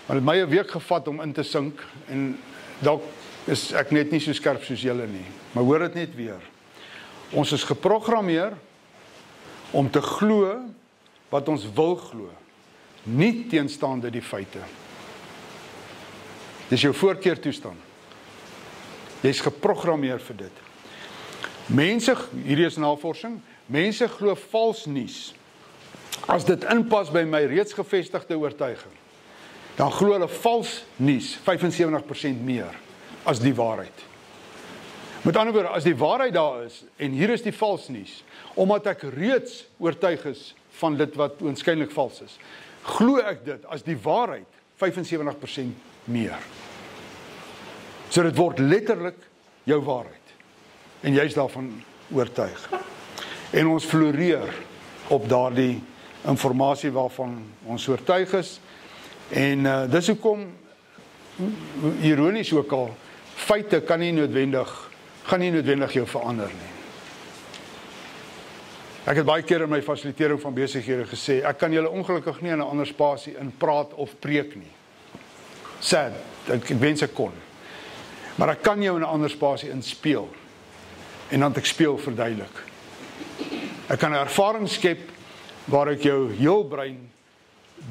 want het my 'n week gevat om in te sink en dalk is ek net nie so skerp soos julle nie, maar hoor dit net weer. Ons is geprogrammeer om te glo wat ons wil glo, nie teenstaande die feite. Dis jou voorkeurtoestand. Jy's geprogrammeer vir dit. Mense, hierdie is navorsing, mense glo vals nuus. As dit inpas by my reeds gevestigde oortuiging, dan glo hulle vals nuus 75% meer as die waarheid. Met ander woorde, as die waarheid daar is, en hier is die vals nuus, omdat ek reeds oortuig is van dit wat oënskynlik vals is, glo ek dit as die waarheid 75% meer. So dit word letterlik jou waarheid. En jy is daarvan oortuig. En ons floreer op daardie informasie waarvan ons oortuig is. En dis hoekom, ironies ook al, feite gaan nie noodwendig jou verander nie. Ek het baie keer in my fasilitering van besighede gesê, ek kan julle ongelukkig nie in 'n ander spasie in praat of preek nie. Sad, ek wens ek kon. Maar ek kan jou in 'n ander spasie in speel. En dan ek speel verduidelik. Ek kan 'n ervaring skep waar ek jou heel brein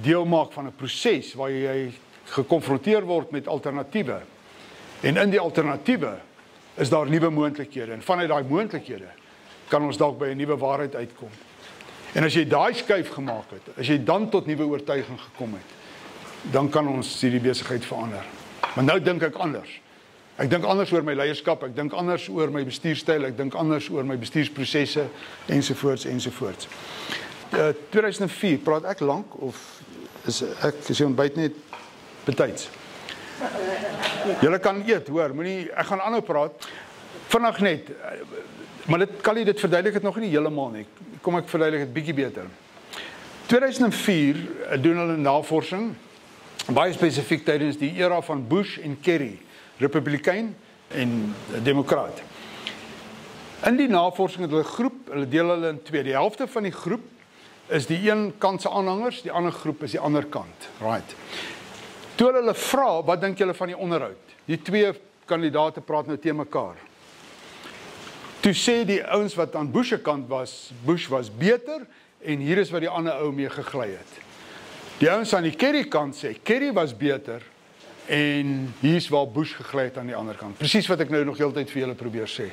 deel maak van 'n proses waar jy gekonfronteer word met alternatiewe. En in die alternatiewe is daar nuwe moontlikhede. En vanuit daai moontlikhede kan ons dalk by 'n nuwe waarheid uitkom. En as jy daai skuif gemaak het, as jy dan tot nuwe oortuiging gekom het, dan kan ons hierdie besigheid verander. Maar nou dink ek anders. Ek dink anders oor my leierskap, ek dink anders oor my bestuurstyl, ek dink anders oor my bestuursprosesse, ensovoorts. 2004, praat ek lank, of is die ontbyt net betyds? Julle kan eet, hoor, ek gaan aanhou praat, vinnig net, maar dit verduidelik het nog nie heeltemal nie, kom ek verduidelik het bietjie beter. 2004 doen hulle navorsing, baie spesifiek tydens die era van Bush en Kerry, Republikein en Demokraat. In die navorsing het hulle groep, hulle deel hulle in twee. Die helfte van die groep is die een kant se aanhangers, die ander groep is die ander kant. Right. Toe hulle vra, wat dink julle van die onderhoud? Die twee kandidate praat nou teen mekaar. Toe sê die ouens wat aan Bush se kant was, Bush was beter, en hier is wat die ander ou mee gegly het. Die ouens aan die Kerry kant sê, Kerry was beter, en hier is waar Bush gegly het aan die ander kant. Presies wat ek nou nog heeltyd vir julle probeer sê.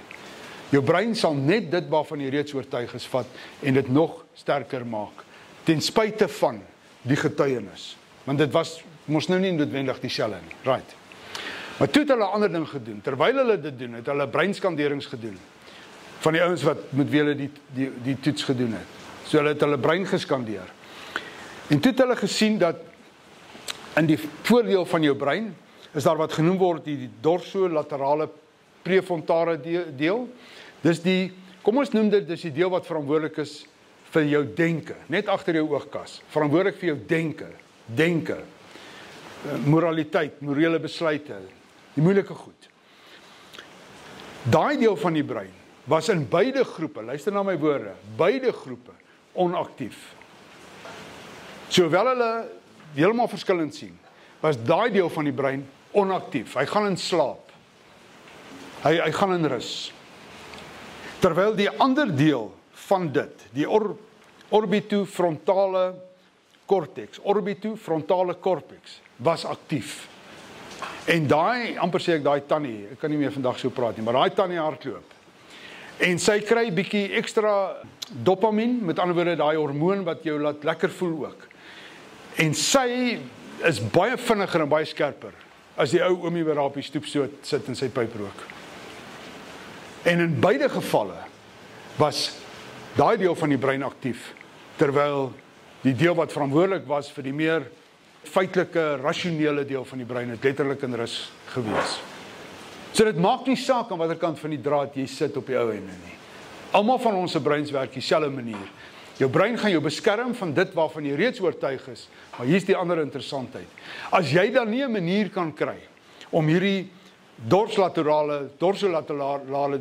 Jou brein sal net dit waarvan jy reeds oortuig is vat, en dit nog sterker maak, ten spyte van die getuienis. Want dit was mos nou nie noodwendig dieselfde nie. Right. Maar toe het hulle 'n ander ding gedoen. Terwyl hulle dit doen, het hulle breinskanderings gedoen. Van die ouens wat met wie hulle die toets gedoen het. So hulle het hulle brein geskandeer. En toe het hulle gesien dat in die voordeel van jou brein is daar wat genoem word die dorsolaterale prefrontale deel. Dis die, kom ons noem dit, dis die deel wat verantwoordelik is vir jou denke, net agter jou oogkas. Verantwoordelik vir jou denke, moraliteit, morele besluite, die moeilike goed. Daai deel van die brein was in beide groepe, luister na my woorde, beide groepe onaktief. Sowel hulle heeltemal verskillend sien, was daai deel van die brein onaktief. Hy gaan in slaap. Hy gaan in rus. Terwyl die ander deel van dit, die orbitofrontale cortex, was aktief. En daai, amper sê ek daai tannie, ek kan nie meer vandag so praat nie, maar daai tannie hardloop. En sy kry bietjie ekstra dopamien, met ander woorde daai hormoon wat jou laat lekker voel ook. En sy is baie vinniger en baie skerper as die ou oomie wat daar op die stoep so sit en sy pyp rook. En in beide gevalle was daai deel van die brein aktief, terwyl die deel wat verantwoordelik was vir die meer feitelike, rasionele deel van die brein het letterlik in rus gewees. So dit maak nie saak aan watter kant van die draad jy sit op die ou ende nie. Almal van ons se breins werk dieselfde manier. Jou brein gaan jou beskerm van dit waarvan jy reeds oortuig is, maar hier's die ander interessantheid. As jy dan nie 'n manier kan kry om hierdie dorsolaterale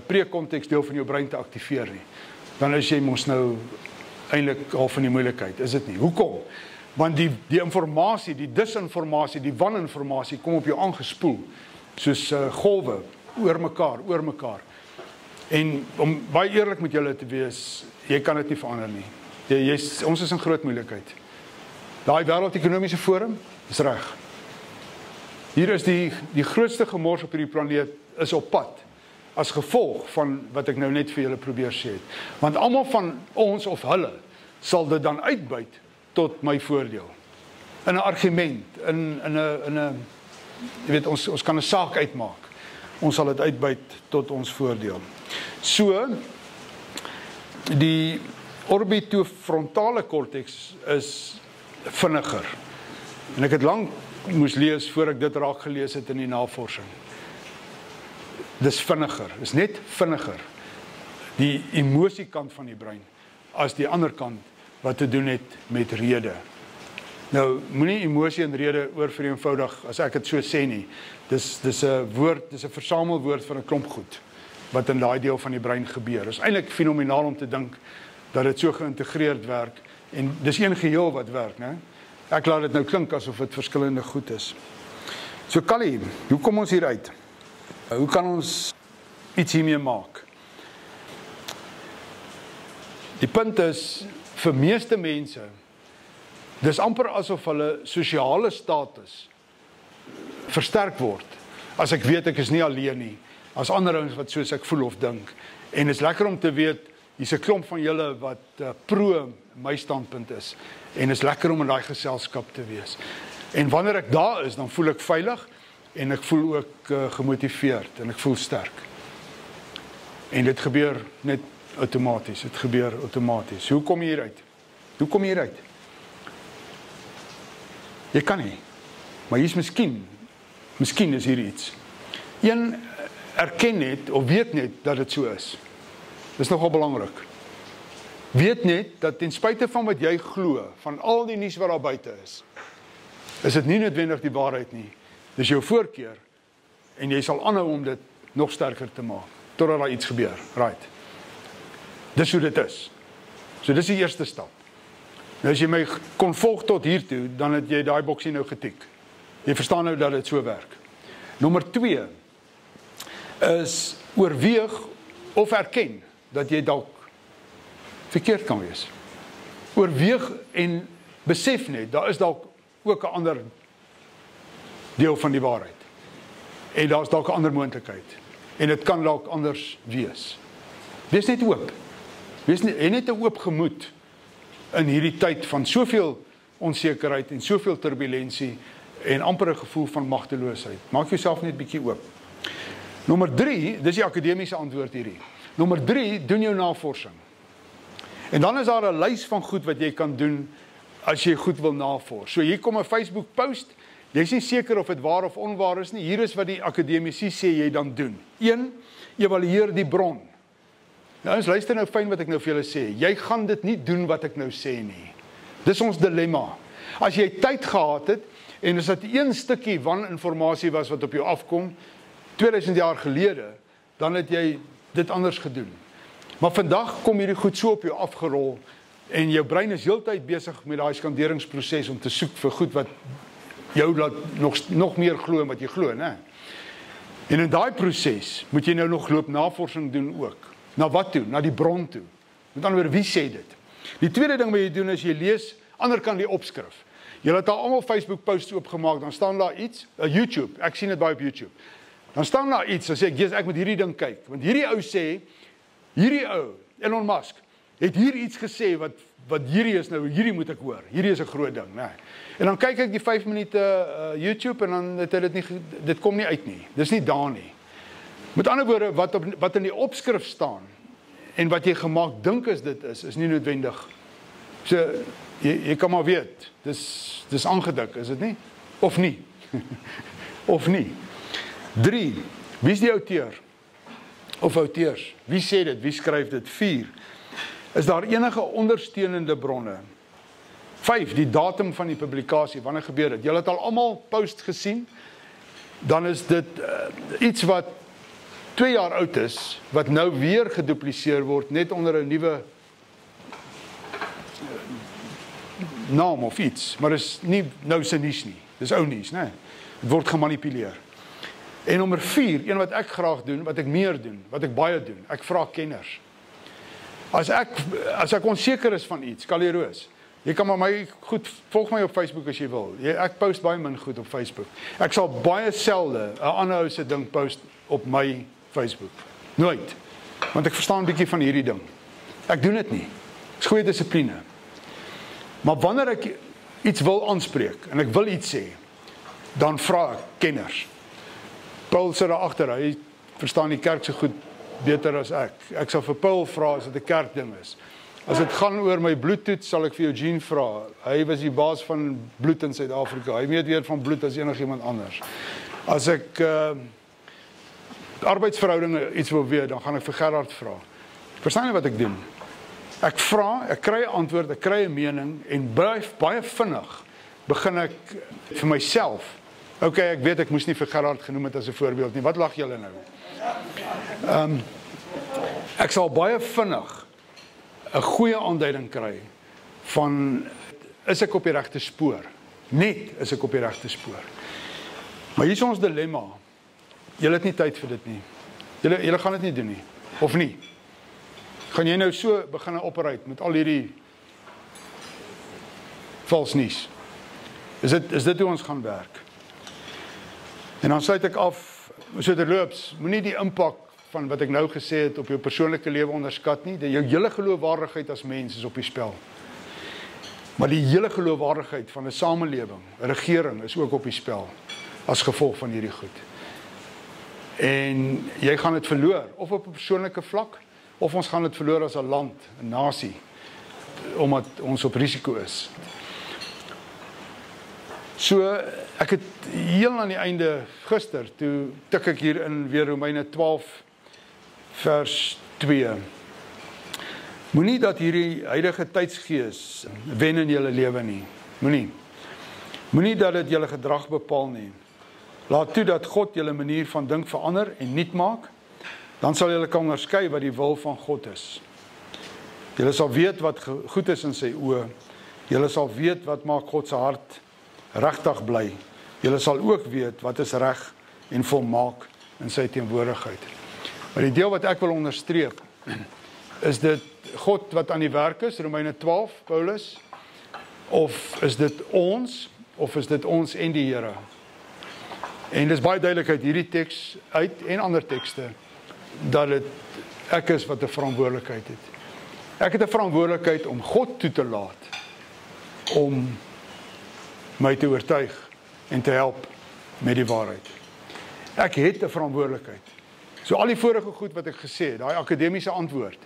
prekonteks deel van jou brein te aktiveer nie. Dan is jy mos nou eintlik al van die moeilikheid, is dit nie? Hoekom? Want die informasie, die disinformasie, die waninformasie kom op jou aangespoel, soos golwe, oor mekaar. En om baie eerlik met julle te wees, jy kan dit nie verander nie. Ons is in groot moeilikheid. Daai Wêreldekonomiese Forum is reg. Hier is die grootste gemors op hierdie planeet is op pad, as gevolg van wat ek nou net vir julle probeer sê het. Want almal van ons of hulle sal dit dan uitbuit tot my voordeel. In 'n argument, in 'n jy weet, ons kan 'n saak uitmaak. Ons sal dit uitbuit tot ons voordeel. So, die orbitofrontale korteks is vinniger. En ek het lank moes lees voor ek dit raak gelees het in die navorsing. Dis vinniger, is net vinniger. Die emosiekant van die brein, as die ander kant wat te doen het met rede. Nou, moenie emosie en rede oorvereenvoudig, as ek het so sê nie. Dis 'n woord, dis 'n versamelwoord van 'n klomp goed, wat in daai deel van die brein gebeur. Dit is eintlik fenomenaal om te dink, dat dit so geïntegreerd werk, en dis een geheel wat werk, né? Ek laat dit nou klink asof dit verskillende goed is. So Callie, hoe kom ons hier uit? Hoe kan ons iets hiermee maak? Die punt is, vir meeste mense, dis amper asof hulle sosiale status versterk word, as ek weet ek is nie alleen nie, as ander ouens wat soos ek voel of dink, en is lekker om te weet, hier's 'n klomp van julle wat pro my standpunt is, en is lekker om in daai geselskap te wees. En wanneer ek daar is, dan voel ek veilig, en ek voel ook gemotiveerd, en ek voel sterk. En dit gebeur net outomaties, dit gebeur outomaties. Hoe kom jy hieruit? Hoe kom jy hieruit? Jy kan nie, maar hier's miskien is hier iets. Een, erken net, of weet net, dat dit so is. Dis nogal belangrik. Weet net, dat ten spyte van wat jy glo, van al die nuus wat daar buite is dit nie noodwendig die waarheid nie. Dis jou voorkeur, en jy sal aanhou om dit nog sterker te maak, totdat daar iets gebeur, right? Dis hoe dit is. So dis die eerste stap. Nou as jy my kon volg tot hiertoe, dan het jy daai boksie nou getik. Jy verstaan nou dat dit so werk. Nommer 2 is oorweeg of erken dat jy dalk verkeerd kan wees. Oorweeg en besef net, daar is dalk ook 'n ander deel van die waarheid. En daar's dalk 'n ander moontlikheid. En dit kan dalk anders wees. Wees net oop. Wees net 'n oop gemoed in hierdie tyd van soveel onsekerheid en soveel turbulensie en amper 'n gevoel van magteloosheid. Maak jouself net bietjie oop. Nommer 3, dis die akademiese antwoord hierdie. Nommer 3, doen jou navorsing. En dan is daar 'n lys van goed wat jy kan doen as jy goed wil navors. So hier kom 'n Facebook post, jy is nie seker of dit waar of onwaar is nie. Hier is wat die akademici sê jy dan doen. 1, evalueer die bron. Nou ons luister nou fyn wat ek nou vir julle sê. Jy gaan dit nie doen wat ek nou sê nie. Dis ons dilemma. As jy tyd gehad het, en as dit een stukkie waninformasie was wat op jou afkom, 2000 jaar gelede, dan het jy dit anders gedoen. Maar vandag kom hierdie goed so op jou afgerol, en jou brein is heeltyd besig met daai skanderingsproses om te soek vir goed wat jou laat nog meer glo wat jy glo, né? En in daai proses moet jy nou nog loop navorsing doen ook. Na wat toe? Na die bron toe. Met ander woorde, wie sê dit? Die tweede ding wat jy doen is jy lees ander kant die opskrif. Julle het al almal Facebook posts oopgemaak, dan staan daar iets, YouTube, ek sien dit baie op YouTube. Dan staan daar iets, dan sê ek moet hierdie ding kyk, want hierdie ou sê, hierdie ou, Elon Musk, het hier iets gesê wat hierdie is nou, hierdie moet ek hoor, hierdie is 'n groot ding, nee. En dan kyk ek die 5 minute YouTube en dan het dit kom nie uit nie, dis nie daar nie. Met ander woorde, wat in die opskrif staan, en wat jy gemaak dink dit is nie noodwendig. So, jy kan maar weet, dis aangedik, is dit nie? Of nie? Of nie? 3, wie is die outeur? Of auteurs? Wie sê dit? Wie skryf dit? 4, is daar enige ondersteunende bronne? 5, die datum van die publikasie, wanneer gebeur dit? Julle het al almal post gesien, dan is dit iets wat 2 jaar oud is, wat nou weer gedupliseer word, net onder 'n nuwe naam of iets, maar is nie nou se nuus nie, dis ou nuus, né? Dit word gemanipuleer. En nommer 4, een wat ek graag doen, wat ek meer doen, wat ek baie doen, ek vra kenners. As ek onseker is van iets, Callie Roos, jy kan maar my goed, volg my op Facebook as jy wil. Ek post baie min goed op Facebook. Ek sal baie selde 'n ander ou se ding post op my Facebook. Nooit. Want ek verstaan 'n bietjie van hierdie ding. Ek doen dit nie. Dis goeie dissipline. Maar wanneer ek iets wil aanspreek en ek wil iets sê, dan vra ek kenners. Paul sit daar agter, hy verstaan die kerk so goed beter as ek. Ek sal vir Paul vra as dit 'n kerkding is. As dit gaan oor my bloedtoets, sal ek vir Eugene vra. Hy was die baas van bloed in Suid-Afrika. Hy weet meer van bloed as enigiemand anders. As ek arbeidsverhoudinge iets wil weet, dan gaan ek vir Gerard vra. Verstaan jy wat ek doen? Ek vra, ek kry 'n antwoord, ek kry 'n mening en baie vinnig begin ek vir myself. Okay, ek weet ek moes nie vir Gerard genoem het as 'n voorbeeld nie. Wat lag julle nou? Ek sal baie vinnig 'n goeie aanduiding kry van, is ek op die regte spoor? Net is ek op die regte spoor. Maar hier is ons dilemma. Julle het nie tyd vir dit nie. Julle gaan dit nie doen nie. Of nie? Gaan jy nou so begin operate met al hierdie vals nuus? Is dit hoe ons gaan werk? En dan sluit ek af, so terloops, moenie die impak van wat ek nou gesê het op jou persoonlike lewe onderskat nie. Jou hele geloofwaardigheid as mens is op die spel. Maar die hele geloofwaardigheid van 'n samelewing, 'n regering is ook op die spel as gevolg van hierdie goed. En jy gaan dit verloor, of op 'n persoonlike vlak, of ons gaan dit verloor as 'n land, 'n nasie, omdat ons op risiko is. So, ek het heel aan die einde gister, toe tik ek hier in weer Romeine 12 vers 2. Moenie dat hierdie huidige tydsgees wen in julle lewe nie. Moenie dat dit julle gedrag bepaal nie. Laat toe dat God julle manier van dink verander en nuut maak, dan sal julle kan onderskei wat die wil van God is. Julle sal weet wat goed is in sy oë. Julle sal weet wat maak God se hart regtig bly. Julle sal ook weet wat is reg en volmaak in sy teenwoordigheid. Maar die deel wat ek wil onderstreep, is dit God wat aan die werk is, Romeine 12, Paulus, of is dit ons en die Here? En dis baie duidelik uit hierdie teks uit en ander tekste, dat dit ek is wat 'n verantwoordelikheid het. Ek het 'n verantwoordelikheid om God toe te laat, om my te oortuig en te help met die waarheid. Ek het 'n verantwoordelikheid. So al die vorige goed wat ek gesê het, daai akademiese antwoord,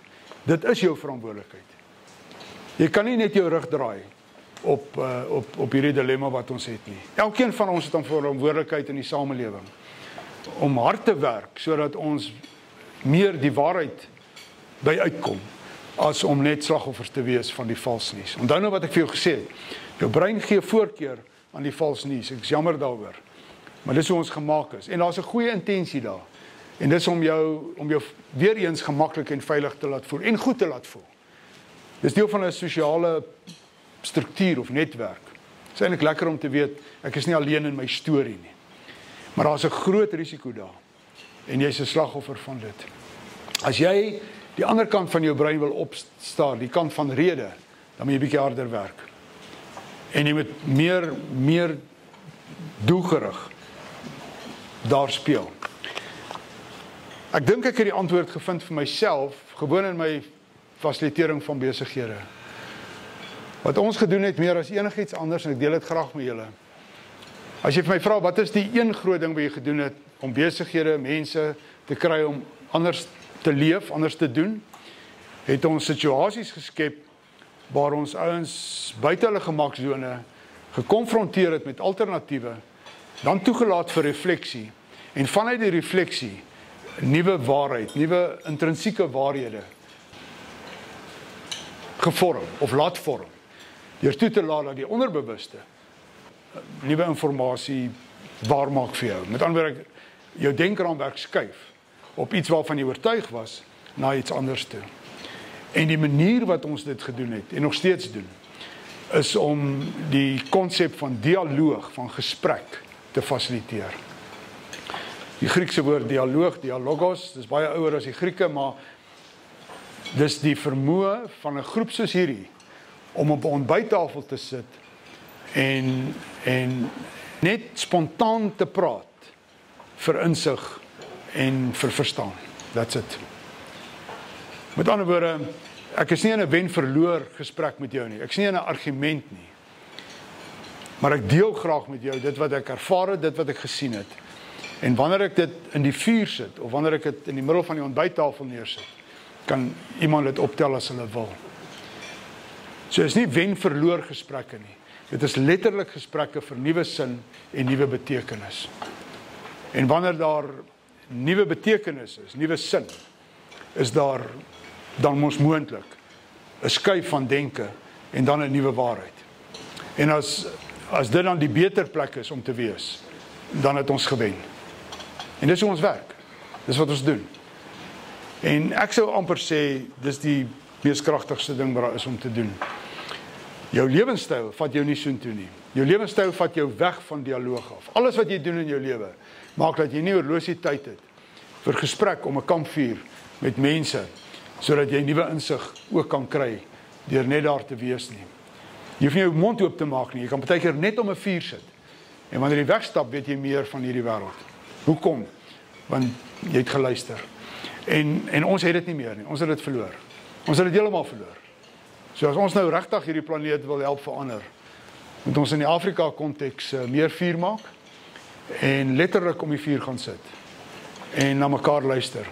dit is jou verantwoordelikheid. Jy kan nie net jou rug draai op hierdie dilemma wat ons het nie. Elkeen van ons het 'n verantwoordelikheid in die samelewing om hard te werk sodat ons meer die waarheid by uitkom as om net slagoffers te wees van die vals nuus. Onthou nou wat ek vir jou gesê het. Jou brein gee voorkeur aan die vals nuus. Ek is jammer daaroor. Maar dis hoe ons gemaak is. En daar's 'n goeie intensie daar. En dis om jou weer eens gemaklik en veilig te laat voel en goed te laat voel. Dis deel van 'n sosiale struktuur of netwerk. Dit is eintlik lekker om te weet ek is nie alleen in my storie nie. Maar daar's 'n groot risiko daar. En jy's 'n slagoffer van dit. As jy die ander kant van jou brein wil opstaan, die kant van rede, dan moet jy 'n bietjie harder werk. En jy moet meer doelgerig daar speel. Ek dink ek het die antwoord gevind vir myself, gewoon in my fasilitering van besighede. Wat ons gedoen het meer as enigiets anders, en ek deel dit graag met julle. As jy vir my vra, wat is die een groot ding wat jy gedoen het om besighede, mense te kry om anders te leef, anders te doen, het ons situasies geskep waar ons ouens buite hulle gemaksone gekonfronteer het met alternatiewe, dan toegelaat vir refleksie, en vanuit die refleksie nuwe waarheid, nuwe intrinsieke waarhede gevorm of laat vorm, deur toe te laat dat die onderbewuste nuwe inligting waar maak vir jou. Met ander woorde, jou denkraamwerk skuif op iets waarvan jy oortuig was, na iets anders toe. En die manier wat ons dit gedoen het, en nog steeds doen, is om die konsep van dialoog, van gesprek, te fasiliteer. Die Griekse woord dialoog, dialogos, dis baie ouer as die Grieke, maar dis die vermoë van 'n groep soos hierdie, om op 'n ontbyttafel te sit, en net spontaan te praat, vir insig, en vir verstaan. That's it. Met ander woorde, ek is nie in 'n wen-verloor gesprek met jou nie. Ek is nie in 'n argument nie. Maar ek deel graag met jou dit wat ek ervaar het, dit wat ek gesien het. En wanneer ek dit in die vuur sit, of wanneer ek dit in die middel van die ontbyttafel neersit, kan iemand dit optel as hulle wil. So is nie wen-verloor gesprekke nie. Dit is letterlik gesprekke vir nuwe sin en nuwe betekenis. En wanneer daar nuwe betekenis is, nuwe sin, is daar dan mos moontlik 'n skuif van denke en dan 'n nuwe waarheid. En as dit dan die beter plek is om te wees, dan het ons gewen. En dis hoe ons werk. Dis wat ons doen. En ek sou amper sê, dis die mees kragtigste ding wat daar is om te doen. Jou lewenstyl vat jou nie soontoe nie. Jou lewenstyl vat jou weg van dialoog af. Alles wat jy doen in jou lewe, maak dat jy nie oorlosie tyd het vir gesprek om 'n kampvuur met mense, sodat jy nuwe insig ook kan kry, deur net daar te wees nie. Jy hoef nie jou mond oop te maak nie, jy kan partykeer net om 'n vuur sit. En wanneer jy wegstap, weet jy meer van hierdie wêreld. Hoekom? Want jy het geluister. En ons het dit nie meer nie, ons het dit verloor. Ons het dit heeltemal verloor. So as ons nou regtig hierdie planeet wil help verander, moet ons in die Afrika konteks meer vuur maak, en letterlik om die vuur gaan sit, en na mekaar luister.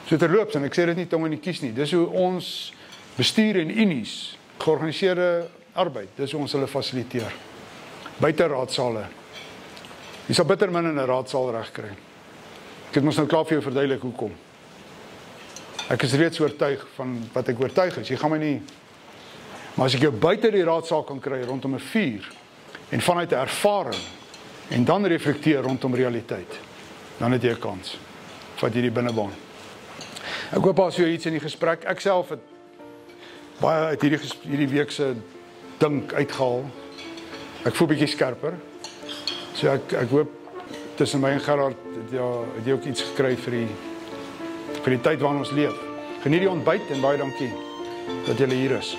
So terloops, en ek sê dit nie tong in die kies nie, dis hoe ons bestuur en unies, georganiseerde arbeid, dis hoe ons hulle fasiliteer. Buite raadsale. Jy sal bitter min in 'n raadsaal regkry. Ek het mos nou klaar vir jou verduidelik hoekom. Ek is reeds oortuig van wat ek oortuig is, jy gaan my nie. Maar as ek jou buite die raadsaal kan kry, rondom 'n vuur, en vanuit 'n ervaring, en dan reflekteer rondom realiteit, dan het jy 'n kans. Vat jy die binnebaan. Ek hoop as jy iets in die gesprek, ek self het baie uit hierdie week se dink uitgehaal. Ek voel bietjie skerper. So ek hoop tussen my en Gerard het jy ook iets gekry vir die tyd waarin ons leef. Geniet die ontbyt en baie dankie dat julle hier is.